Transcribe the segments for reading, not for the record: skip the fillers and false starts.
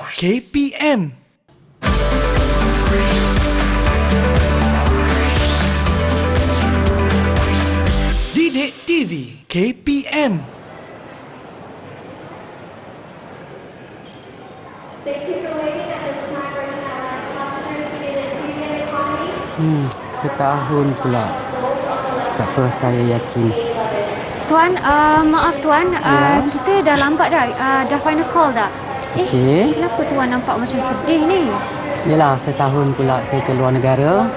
KPM. Didik TV KPM. Setahun pula. Tak apa, saya yakin. Tuan, maaf Tuan, kita dah lambat dah. Dah final call dah. Okey. Kenapa Tuan nampak macam sedih ni? Yelah, setahun pula saya ke luar negara.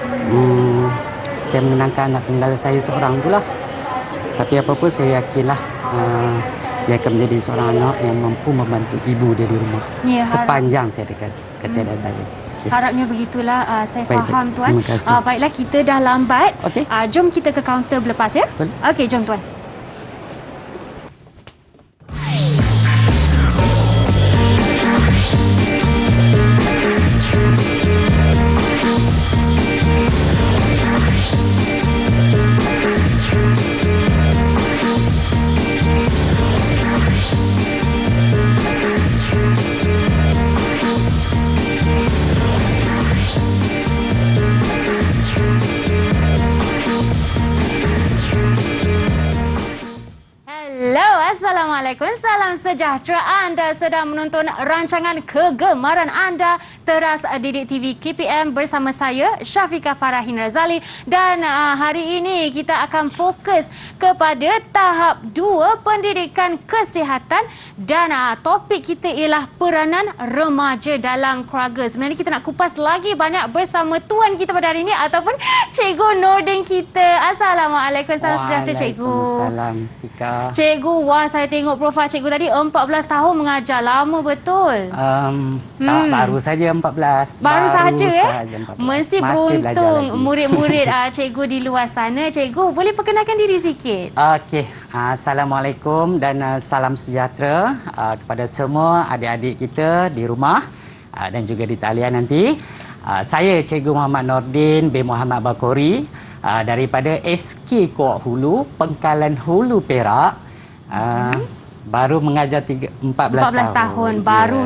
Saya menenangkan anak tunggal saya seorang tu lah. Tapi apa-apa saya yakinlah dia akan menjadi seorang anak yang mampu membantu ibu dia di rumah. Ya, sepanjang ketiadaan saya. Okay. Harapnya begitulah. Saya Baik, faham Tuan. terima kasih. Baiklah, kita dah lambat. Okey. Jom kita ke kaunter berlepas ya. Boleh. Okey, jom Tuan. Assalamualaikum, salam sejahtera. Anda sedang menonton rancangan kegemaran anda Teras Didik TV KPM bersama saya Syafiqah Farahin Razali, dan hari ini kita akan fokus kepada tahap 2 pendidikan kesihatan, dan topik kita ialah peranan remaja dalam keluarga. Sebenarnya kita nak kupas lagi banyak bersama tuan kita pada hari ini ataupun Cikgu Nordin kita. Assalamualaikum, salam sejahtera Cikgu. Waalaikumsalam, Fika. Cikgu, wah, saya tengok profil cikgu tadi 14 tahun mengajar. Lama betul. Tak, baru saja 14. Baru saja saja 14. Mesti Masih beruntung lagi. murid-murid cikgu di luar sana. Cikgu, boleh perkenalkan diri sikit? Okey, Assalamualaikum dan salam sejahtera kepada semua adik-adik kita di rumah dan juga di talian nanti. Saya Cikgu Muhammad Nordin bin Muhammad Bakori daripada SK Kuok Hulu, Pengkalan Hulu, Perak. Baru mengajar 14 tahun. Baru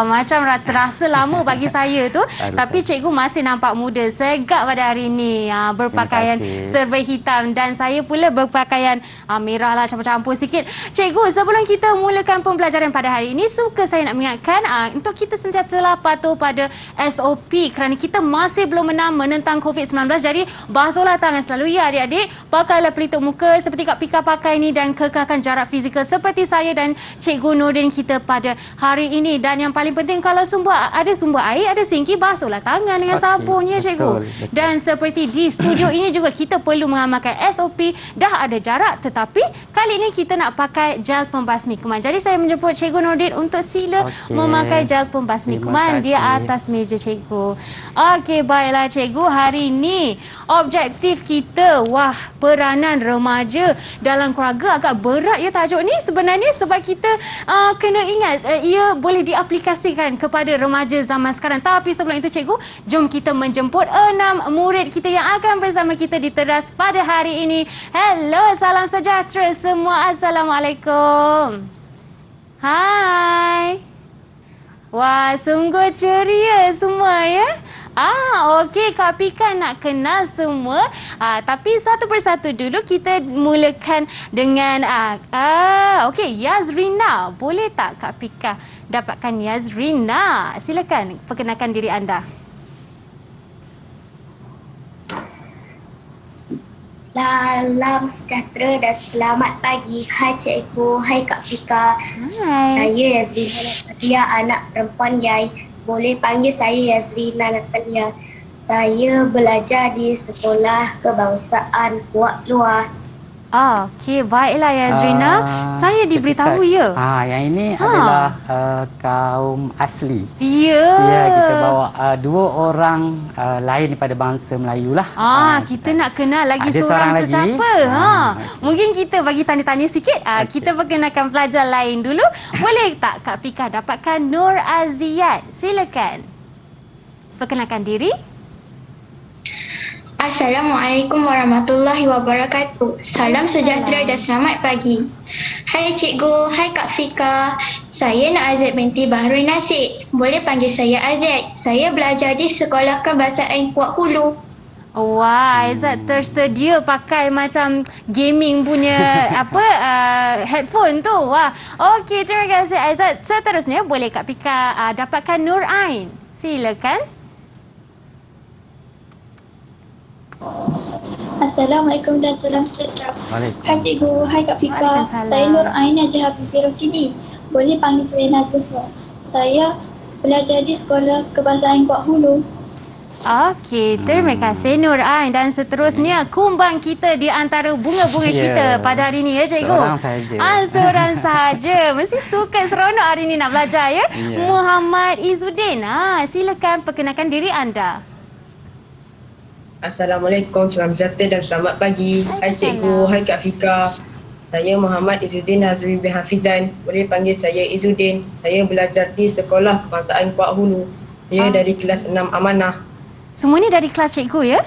macam terasa lama bagi saya tu. Tapi cikgu masih nampak muda, segak pada hari ini. Berpakaian serba hitam dan saya pula berpakaian merah lah, campur-campur sikit. Cikgu, sebelum kita mulakan pembelajaran pada hari ini, suka saya nak mengingatkan untuk kita sentiasalah patuh pada SOP kerana kita masih belum menentang COVID-19. Jadi basuhlah tangan selalu ya adik-adik. Pakailah pelitup muka seperti Kak Pika pakai ni dan kekalkan jarak fizikal seperti saya dan Cikgu Nordin kita pada hari ini. Dan yang paling penting, kalau ada sumber air, ada sinki, basuhlah tangan dengan sabun ya Cikgu. Betul. Dan seperti di studio ini juga kita perlu mengamalkan SOP. Dah ada jarak, tetapi kali ini kita nak pakai gel pembasmi kuman. Jadi saya menjemput Cikgu Nordin untuk sila memakai gel pembasmi kuman di atas meja Cikgu. Okey, baiklah Cikgu, hari ini objektif kita, peranan remaja dalam keluarga. Agak berat ya tajuk ni sebenarnya, sebab kita kena ingat ia boleh diaplikasikan kepada remaja zaman sekarang. Tapi sebelum itu Cikgu, jom kita menjemput 6 murid kita yang akan bersama kita di Teras pada hari ini. Hello, salam sejahtera semua. Assalamualaikum. Hai. Wah, sungguh ceria semua ya. Okey, Kak Pika nak kenal semua. Tapi satu persatu dulu kita mulakan dengan okey, Yazrina. Boleh tak Kak Pika dapatkan Yazrina? Silakan perkenalkan diri anda. Salam sejahtera dan selamat pagi. Hai Cikgu, hai Kak Pika. Hai. Saya Yazrina Natalia, anak perempuan Yai. Boleh panggil saya Yazrina Natalia. Saya belajar di Sekolah Kebangsaan Kuak Luar. Okey, baiklah Yazrina. Saya diberitahu ya. Yang ini adalah kaum asli. Ya. Ya, kita bawa 2 orang lain daripada bangsa Melayu lah. Kita nak kenal lagi ada seorang tu lagi. siapa? Mungkin kita bagi tanya-tanya sikit. Kita perkenalkan pelajar lain dulu. Boleh tak Kak Pika dapatkan Nur Aziat? Silakan. Perkenalkan diri. Assalamualaikum warahmatullahi wabarakatuh. Salam sejahtera dan selamat pagi. Hai Cikgu, hai Kak Fika. Saya Nak Azad binti Bahrul Nasir. Boleh panggil saya Azad. Saya belajar di Sekolah Kebahasaan Kuala Hulu. Wah, Aizat tersedia pakai macam gaming punya headphone tu. Wah. Okey, terima kasih Aizat. Seterusnya boleh Kak Pika dapatkan Nur Ain. Silakan. Assalamualaikum dan salam sejahtera. Waalaikumsalam. Hai cikgu, hai Kak Fika. Waalaikumsalam. Saya Nur Ain Najah binti Rosidi. Boleh panggil saya Najah. Saya belajar di Sekolah Kebahasaan Kuala Hulu. Okey, terima kasih Nur Ain. Dan seterusnya kumbang kita di antara bunga-bunga Ya. kita pada hari ini ya cikgu. Seorang sahaja. Seorang sahaja. Mesti suka seronok hari ini nak belajar ya. Ya. Muhammad Izzuddin. Silakan perkenalkan diri anda. Assalamualaikum, salam sejahtera dan selamat pagi. Hai cikgu, hai Kak Fika. Saya Muhammad Izzuddin Hazri bin Hafizan. Boleh panggil saya Izzuddin. Saya belajar di Sekolah Kebahasaan Kuala Hulu. Saya dari kelas 6 Amanah. Semua ni dari kelas cikgu ya?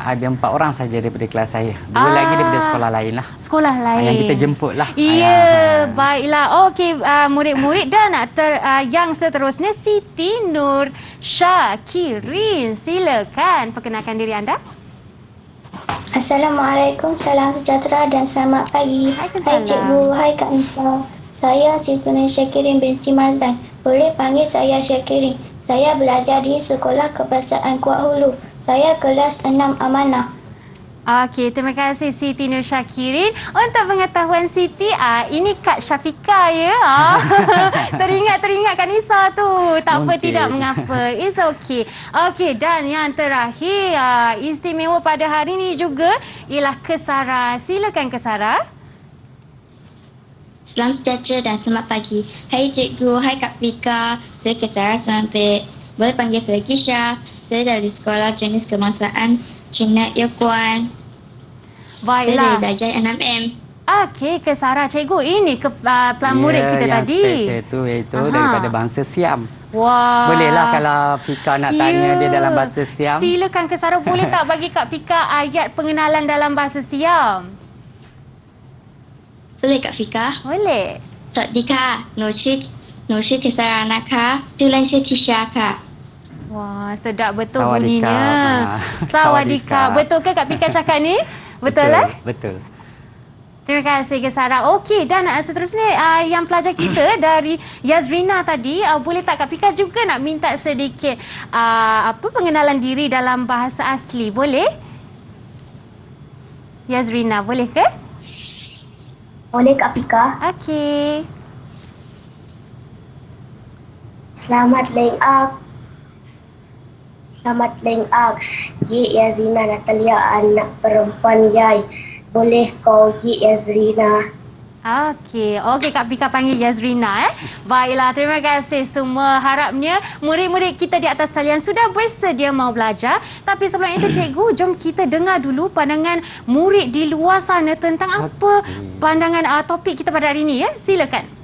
Ada 4 orang saja daripada kelas saya. 2 lagi daripada sekolah lain lah. Sekolah lain. Yang kita jemput lah. Ya, baiklah. Okey, murid-murid dan yang seterusnya Siti Nur Syakirin. Silakan perkenalkan diri anda. Assalamualaikum, salam sejahtera dan selamat pagi. Waalaikumsalam. Hai cikgu, hai Kak Nisa. Saya Siti Nur Syakirin binti Mazlan. Boleh panggil saya Syakirin. Saya belajar di Sekolah Kebahasaan Kuala Hulu. Saya kelas 6 Amanah. Okey, terima kasih Siti Nur Syakirin. Untuk pengetahuan Siti, ini Kak Syafika ya. Teringat Kak Nisa tu. Tak apa, Mungkin. tidak mengapa. It's okay. Okey, dan yang terakhir, istimewa pada hari ini juga ialah Kesara. Silakan Kesara. Salam sejahtera dan selamat pagi. Hai cikgu, hai Kak Fika. Saya Kesara Suampek. Boleh panggil saya Kisha. Saya dari Sekolah Jenis Kebangsaan Cina Yakuan. Saya Baiklah. dari darjah 6M. Okey, Kesara cikgu. Ini pelan murid kita yang tadi. special tu iaitu Aha. daripada bangsa Siam. Wah. Bolehlah kalau Fika nak tanya dia dalam bahasa Siam. Silakan Kesara, boleh tak bagi Kak Pika ayat pengenalan dalam bahasa Siam? Boleh Kak Fika? Boleh. สวัสดีค่ะหนูชื่อเคสรานะคะชื่อเล่นชื่อคิชาค่ะ Wah, sedap betul Sawadikap. bunyinya. Sawadikap. Sawadikap. Betul ke Kak Pika cakap ni? Betul lah? Betul. Terima kasih Kesara. Okey, dan seterusnya yang pelajar kita dari Yazrina tadi, boleh tak Kak Pika juga nak minta sedikit pengenalan diri dalam bahasa asli? Boleh? Yazrina, boleh ke? Boleh Kak Fika? Okey. Selamat Lengak. Selamat Lengak. Ye Yazrina Natalia anak perempuan Yai. Boleh kau Ye Yazrina. Okey, Kak Pika panggil Yazrina. Baiklah, terima kasih semua. Harapnya murid-murid kita di atas talian sudah bersedia mau belajar. Tapi sebelum itu cikgu, jom kita dengar dulu pandangan murid di luar sana tentang apa pandangan topik kita pada hari ini ya. Silakan.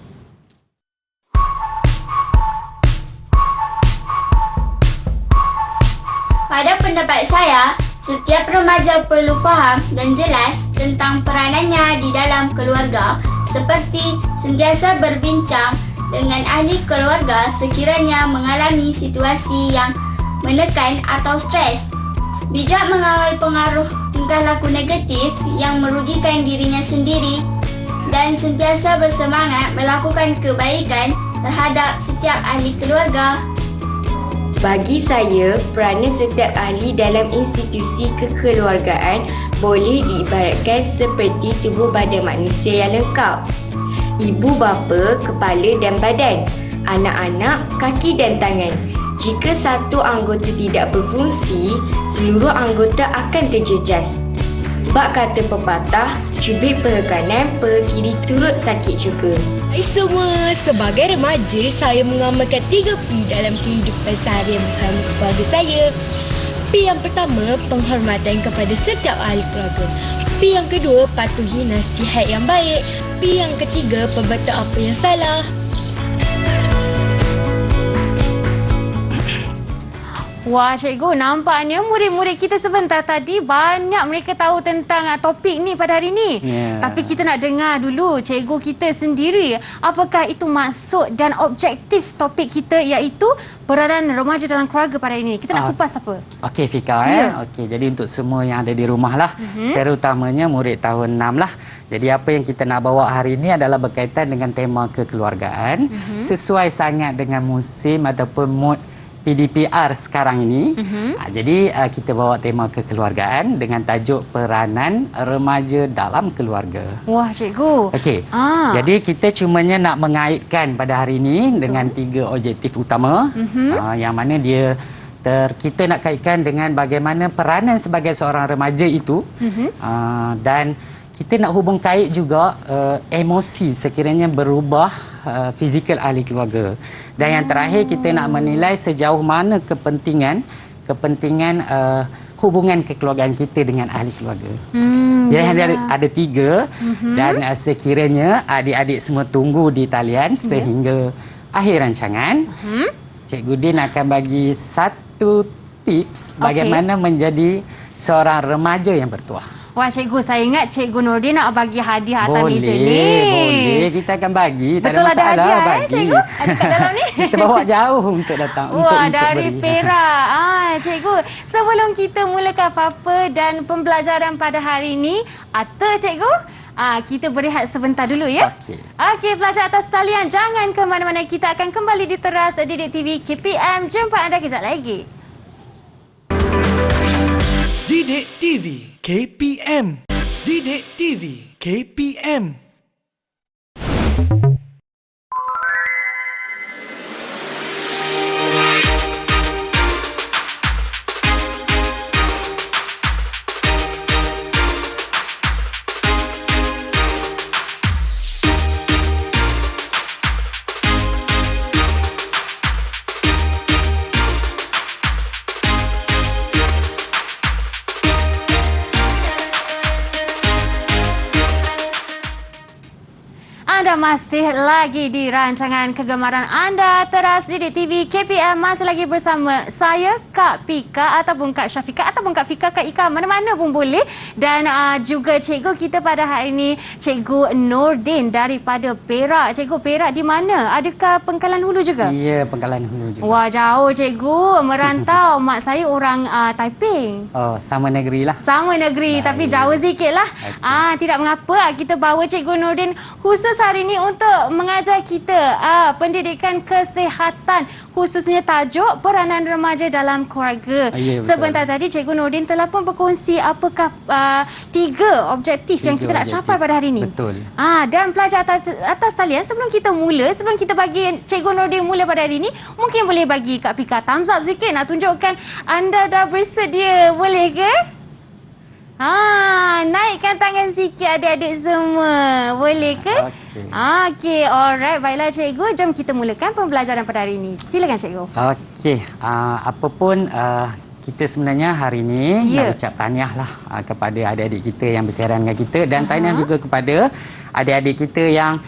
Pada pendapat saya, setiap remaja perlu faham dan jelas tentang peranannya di dalam keluarga, seperti sentiasa berbincang dengan ahli keluarga sekiranya mengalami situasi yang menekan atau stres. Bijak mengawal pengaruh tingkah laku negatif yang merugikan dirinya sendiri dan sentiasa bersemangat melakukan kebaikan terhadap setiap ahli keluarga. Bagi saya, peranan setiap ahli dalam institusi kekeluargaan boleh diibaratkan seperti tubuh badan manusia yang lengkap. Ibu bapa, kepala dan badan, anak-anak, kaki dan tangan. Jika satu anggota tidak berfungsi, seluruh anggota akan terjejas. Bak kata pepatah, cubit perah kanan, perah kiri turut sakit juga. Hai semua, sebagai remaja saya mengamalkan 3P dalam kehidupan seharian bersama keluarga saya. P yang pertama, penghormatan kepada setiap ahli keluarga. P yang kedua, patuhi nasihat yang baik. P yang ketiga, perbatal apa yang salah. Wah, cikgu, nampaknya murid-murid kita sebentar tadi banyak mereka tahu tentang topik ni pada hari ni. Tapi kita nak dengar dulu cikgu kita sendiri. Apakah itu maksud dan objektif topik kita, iaitu peranan remaja dalam keluarga pada hari ini. Kita nak kupas apa? Okey, Fika. Okey, jadi untuk semua yang ada di rumah lah, terutamanya murid tahun 6 lah. Jadi apa yang kita nak bawa hari ini adalah berkaitan dengan tema kekeluargaan. Sesuai sangat dengan musim ataupun mood PDPR sekarang ini. Jadi kita bawa tema kekeluargaan dengan tajuk peranan remaja dalam keluarga. Wah, cikgu. Okey. Jadi kita cumanya nak mengaitkan pada hari ini dengan 3 objektif utama. Yang mana dia kita nak kaitkan dengan bagaimana peranan sebagai seorang remaja itu. Dan kita nak hubung kait juga emosi sekiranya berubah fizikal ahli keluarga. Dan yang terakhir, kita nak menilai sejauh mana kepentingan hubungan kekeluargaan kita dengan ahli keluarga. Jadi ada 3 dan sekiranya adik-adik semua tunggu di talian sehingga akhir rancangan, Cikgu Din akan bagi 1 tips bagaimana menjadi seorang remaja yang bertuah. Wah, cikgu, saya ingat Cikgu Nordin nak bagi hadiah atas meja ni. Boleh, kita akan bagi. Betul, tak ada masalah, ada hadiah bagi. cikgu? Ada kat dalam ni. Kita bawa jauh untuk datang. Wah, untuk dari beri. Perak. Cikgu, sebelum kita mulakan apa-apa dan pembelajaran pada hari ini, cikgu, kita berehat sebentar dulu ya. Okey, pelajar atas talian, jangan ke mana-mana. Kita akan kembali di teras Didik TV KPM. Jumpa anda kejap lagi. Didik TV KPM. Didik TV KPM. Anda masih lagi di rancangan kegemaran anda Teras Didik TV KPM. Masih lagi bersama saya, Kak Pika ataupun Kak Syafika ataupun Kak Fika, Kak Ika, mana-mana pun boleh. Dan juga cikgu kita pada hari ini, Cikgu Nordin daripada Perak. Cikgu, Perak di mana? Adakah Pengkalan Hulu juga? Ya, Pengkalan Hulu juga. Wah, jauh cikgu. Merantau. Mak saya orang Taiping. Oh, sama negeri lah. Sama negeri, tapi jauh sikit lah. Tidak mengapa, kita bawa Cikgu Nordin khusus hari ini untuk mengajar kita pendidikan kesihatan, khususnya tajuk peranan remaja dalam keluarga. Sebentar tadi Cikgu Nordin telah pun berkongsi apakah 3 objektif yang kita nak capai pada hari ini. Betul. Dan pelajar atas talian, sebelum kita bagi Cikgu Nordin mula pada hari ini, mungkin boleh bagi Kak Pika thumbs up sikit nak tunjukkan anda dah bersedia. Boleh ke? Naikkan tangan sikit adik-adik semua. Boleh ke? Okey, alright. Baiklah cikgu, jom kita mulakan pembelajaran pada hari ini. Silakan cikgu. Okey, apapun kita sebenarnya hari ini nak ucap tahniah lah kepada adik-adik kita yang bersiaran dengan kita, dan tahniah juga kepada adik-adik kita yang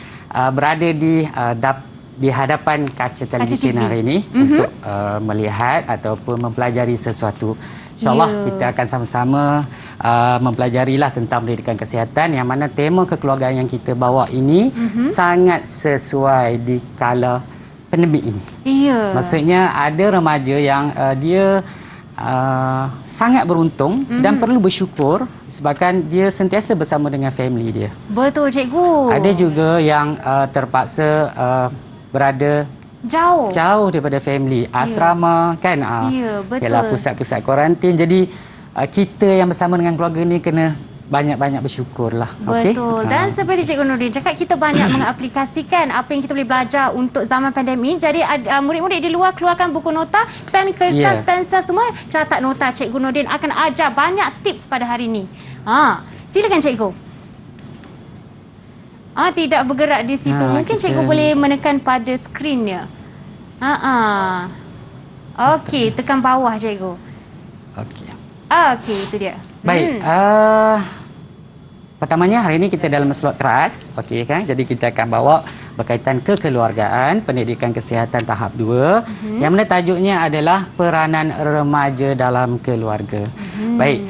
berada di hadapan kaca televisyen hari ini untuk melihat ataupun mempelajari sesuatu. InsyaAllah kita akan sama-sama mempelajarilah tentang pendidikan kesihatan, yang mana tema kekeluargaan yang kita bawa ini sangat sesuai di kala pandemik ini. Maksudnya ada remaja yang dia sangat beruntung dan perlu bersyukur sebabkan dia sentiasa bersama dengan family dia. Betul cikgu. Ada juga yang terpaksa berada jauh daripada family, asrama kan. Betul. Ialah pusat-pusat kuarantin. Jadi kita yang bersama dengan keluarga ni kena banyak-banyak bersyukurlah. Betul. Dan seperti Cikgu Nordin cakap, kita banyak mengaplikasikan apa yang kita boleh belajar untuk zaman pandemik. Jadi murid-murid di luar keluarkan buku nota, pen, kertas, pensel semua, catat nota. Cikgu Nordin akan ajar banyak tips pada hari ini. Silakan cikgu. Tidak bergerak di situ. Mungkin cikgu boleh menekan pada skrinnya. Okey, tekan bawah cikgu. Okey, itu dia. Baik. pertamanya hari ini kita dalam slot keras, okey kan? Jadi kita akan bawa berkaitan kekeluargaan, pendidikan kesihatan tahap 2. Yang mana tajuknya adalah peranan remaja dalam keluarga. Baik.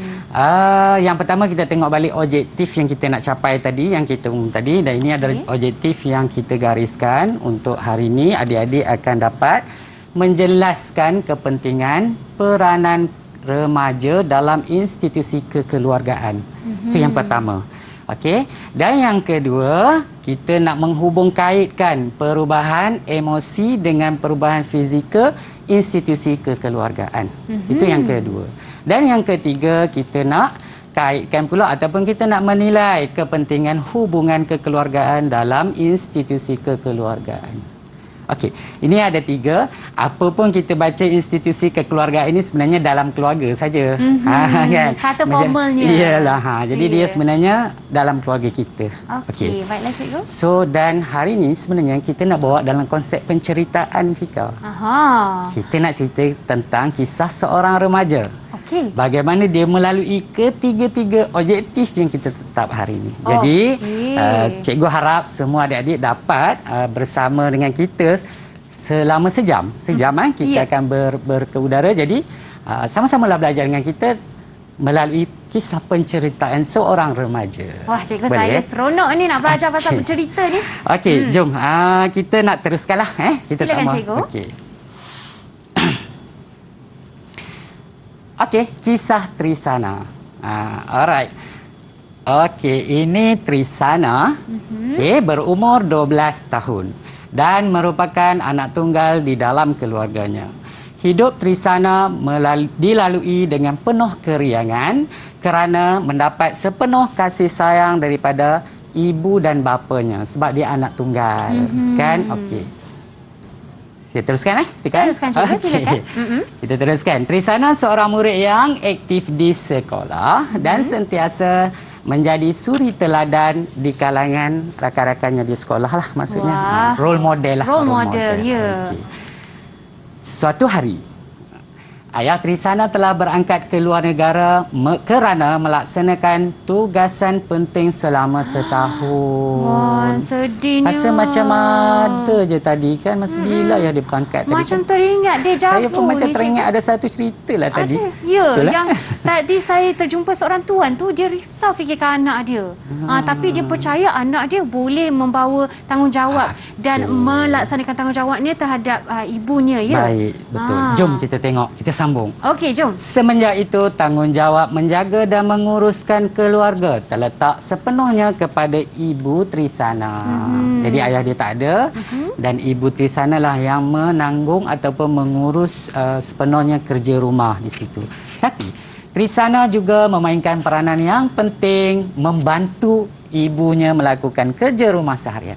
Yang pertama kita tengok balik objektif yang kita nak capai tadi, yang kita umum tadi, dan ini adalah objektif yang kita gariskan untuk hari ini. Adik-adik akan dapat menjelaskan kepentingan peranan remaja dalam institusi kekeluargaan. Itu yang pertama. Okey. Dan yang kedua, kita nak menghubung kaitkan perubahan emosi dengan perubahan fizikal institusi kekeluargaan. Itu yang kedua. Dan yang ketiga, kita nak kaitkan pula ataupun kita nak menilai kepentingan hubungan kekeluargaan dalam institusi kekeluargaan. Okey, ini ada 3. Apa pun kita baca institusi kekeluargaan ini sebenarnya dalam keluarga saja. Kan? Kata formalnya. Iyalah. Jadi dia sebenarnya dalam keluarga kita. Okey, baiklah cikgu. So, dan hari ini sebenarnya kita nak bawa dalam konsep penceritaan, Fika. Kita nak cerita tentang kisah seorang remaja. Okey. Bagaimana dia melalui ketiga-tiga objektif yang kita tetap hari ini. Jadi, cikgu harap semua adik-adik dapat bersama dengan kita selama sejam. Kita akan ke udara. Jadi, sama-samalah belajar dengan kita melalui kisah penceritaan seorang remaja. Wah, cikgu, saya seronok ni nak belajar pasal bercerita ni. Okey, jom. Kita nak teruskanlah. Kita Silakan, cikgu. Okey. Okey, kisah Trisana. Alright. Okey, ini Trisana. Berumur 12 tahun dan merupakan anak tunggal di dalam keluarganya. Hidup Trisana dilalui dengan penuh keriangan kerana mendapat sepenuh kasih sayang daripada ibu dan bapanya sebab dia anak tunggal. Kan? Okey. Kita teruskan Teruskan cikgu, silakan. Kita teruskan. Trisana seorang murid yang aktif di sekolah dan sentiasa menjadi suri teladan di kalangan rakan-rakannya di sekolah lah maksudnya. Role model lah. Role model, ya. Okay. Suatu hari, ayah Trisana telah berangkat ke luar negara kerana melaksanakan tugasan penting selama setahun. Wah, sedihnya. Rasa macam ada je tadi kan. Masa bila ya dia berangkat tadi macam kan? teringat dia jauh. Saya pun macam teringat ada satu cerita lah tadi. Ya, betul, yang tadi saya terjumpa seorang tuan tu, dia risau fikirkan anak dia. Tapi dia percaya anak dia boleh membawa tanggungjawab dan melaksanakan tanggungjawabnya terhadap ibunya. Ya? Baik, betul. Jom kita tengok, kita sambung. Okey, jom. Semenjak itu, tanggungjawab menjaga dan menguruskan keluarga terletak sepenuhnya kepada ibu Trisana. Jadi ayah dia tak ada dan ibu Trisana lah yang menanggung ataupun mengurus sepenuhnya kerja rumah di situ. Tapi Trisana juga memainkan peranan yang penting membantu ibunya melakukan kerja rumah seharian.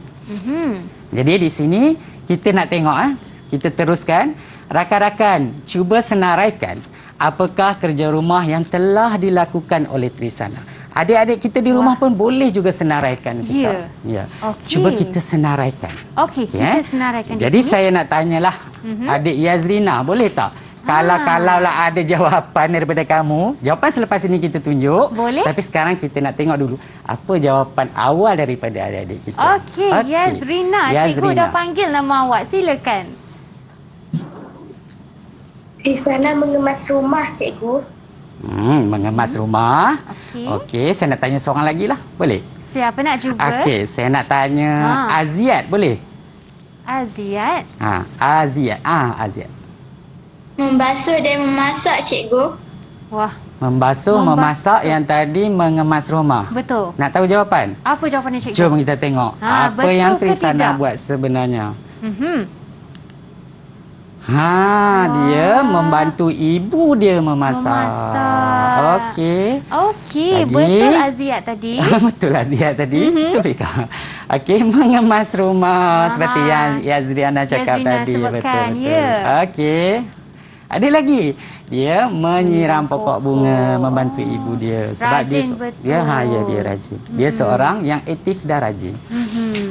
Jadi di sini kita nak tengok, kita teruskan. Rakan-rakan, cuba senaraikan apakah kerja rumah yang telah dilakukan oleh Trisana. Adik-adik kita di rumah pun boleh juga senaraikan kita. Ya. Okay. Cuba kita senaraikan. Okey, kita senaraikan. Jadi saya nak tanyalah adik Yazrina, boleh tak? Kalau lah ada jawapan daripada kamu, jawapan selepas ini kita tunjuk. Boleh. Tapi sekarang kita nak tengok dulu apa jawapan awal daripada adik-adik kita. Okey, Yazrina. Cikgu dah panggil nama awak. Silakan. Trisana mengemas rumah, cikgu. Mengemas rumah. Okey. Okey, saya nak tanya seorang lagi lah. Boleh? Siapa nak cuba? Okey, saya nak tanya Aziat, boleh? Aziat. Aziat. Aziat. Membasuh dan memasak, cikgu. Wah. Membasuh, memasak, yang tadi mengemas rumah. Betul. Nak tahu jawapan? Apa jawapannya, cikgu? Jom kita tengok. Apa yang Trisana buat sebenarnya. Dia membantu ibu dia memasak. Okey. Okey, betul Aziat tadi. Betul Aziat tadi. Itu Fika. Okey, mengemas rumah seperti yang Yazriana cakap tadi. Sebutkan, betul. Ya. Okey. Ada lagi. Dia menyiram pokok bunga, membantu ibu dia sebab rajin, betul. Dia rajin. Dia seorang yang aktif dan rajin.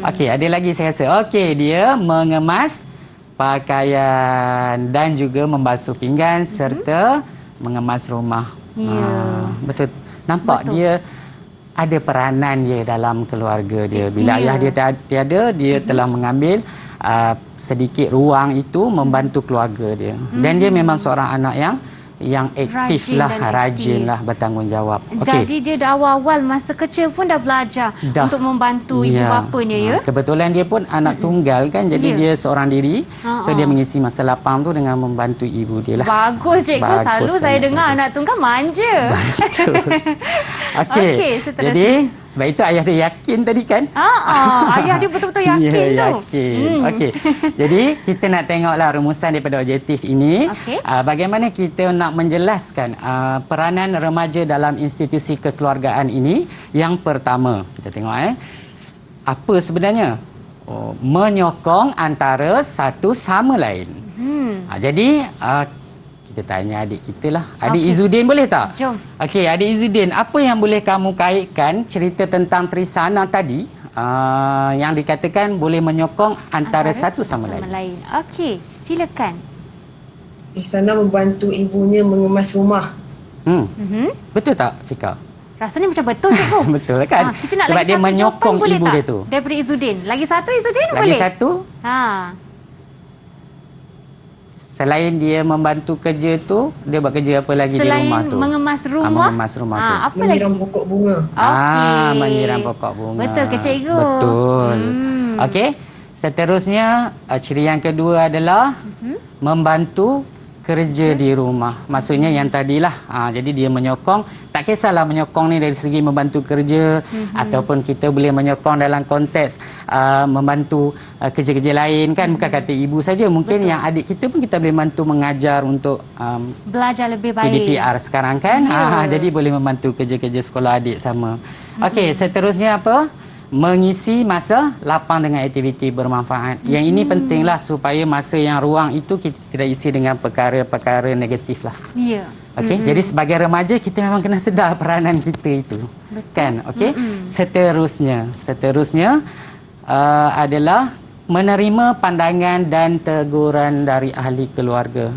Okey, ada lagi saya rasa. Okey, dia mengemas pakaian dan juga membasuh pinggan serta mengemas rumah. Ya. Betul. Nampak dia ada peranan dia dalam keluarga dia. Bila ayah dia tiada, dia telah mengambil sedikit ruang itu membantu keluarga dia. Dan dia memang seorang anak yang aktif rajin lah, bertanggungjawab. Jadi dia dah awal-awal masa kecil pun dah belajar untuk membantu ibu bapanya ya. Kebetulan dia pun anak tunggal kan, jadi dia seorang diri. So dia mengisi masa lapang tu dengan membantu ibu dia lah. Bagus cikgu, selalu saya dengar anak tunggal manja. Betul. Okey, seterusnya. Jadi sebab itu ayah dia yakin tadi kan? Ayah dia betul-betul yakin tu. Yakin. Okey. Jadi kita nak tengoklah rumusan daripada objektif ini. Bagaimana kita nak menjelaskan peranan remaja dalam institusi kekeluargaan ini. Yang pertama, kita tengok apa sebenarnya? Menyokong antara satu sama lain. Jadi kita tanya adik kita lah. Adik Izzuddin boleh tak? Jom. Okey, adik Izzuddin, apa yang boleh kamu kaitkan cerita tentang Trisana tadi yang dikatakan boleh menyokong antara satu sama lain? Okey, silakan. Trisana membantu ibunya mengemas rumah. Betul tak, Fika? Rasanya macam betul cikgu. Betul kan? Kita nak sebab lagi dia satu menyokong jawapan, ibu boleh dia tak? tu. Daripada Izzuddin. Lagi satu Izzuddin Lagi boleh? satu? Selain dia membantu kerja tu, dia buat kerja apa lagi Selain di rumah tu? mengemas rumah. Mengemas rumah tu. Apa Menyiram lagi? pokok bunga. Menyiram pokok bunga. Betul ke cikgu? Betul. Okey. Seterusnya, ciri yang kedua adalah membantu kerja di rumah. Maksudnya yang tadilah. Jadi dia menyokong, tak kisahlah menyokong ni dari segi membantu kerja ataupun kita boleh menyokong dalam konteks membantu kerja-kerja lain kan, bukan kata ibu saja. Mungkin yang adik kita pun kita boleh bantu mengajar untuk belajar lebih baik. PDPR sekarang kan. Jadi boleh membantu kerja-kerja sekolah adik sama. Okey, seterusnya apa? Mengisi masa lapang dengan aktiviti bermanfaat. Yang ini pentinglah supaya masa yang ruang itu kita tidak isi dengan perkara-perkara negatif lah. Ya. Okey, jadi sebagai remaja kita memang kena sedar peranan kita itu. Betul. Kan? Okey. Seterusnya adalah menerima pandangan dan teguran dari ahli keluarga.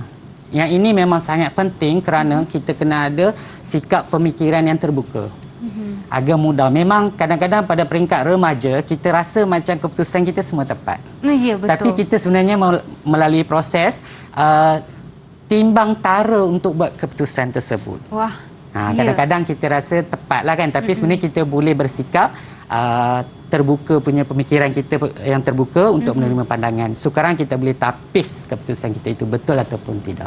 Yang ini memang sangat penting kerana kita kena ada sikap pemikiran yang terbuka. Agak mudah. Memang kadang-kadang pada peringkat remaja kita rasa macam keputusan kita semua tepat. Ya, betul. Tapi kita sebenarnya melalui proses timbang tara untuk buat keputusan tersebut. Wah. Kadang-kadang kita rasa tepatlah kan, tapi sebenarnya kita boleh bersikap terbuka, punya pemikiran kita yang terbuka untuk menerima pandangan. Sekarang kita boleh tapis keputusan kita itu betul ataupun tidak.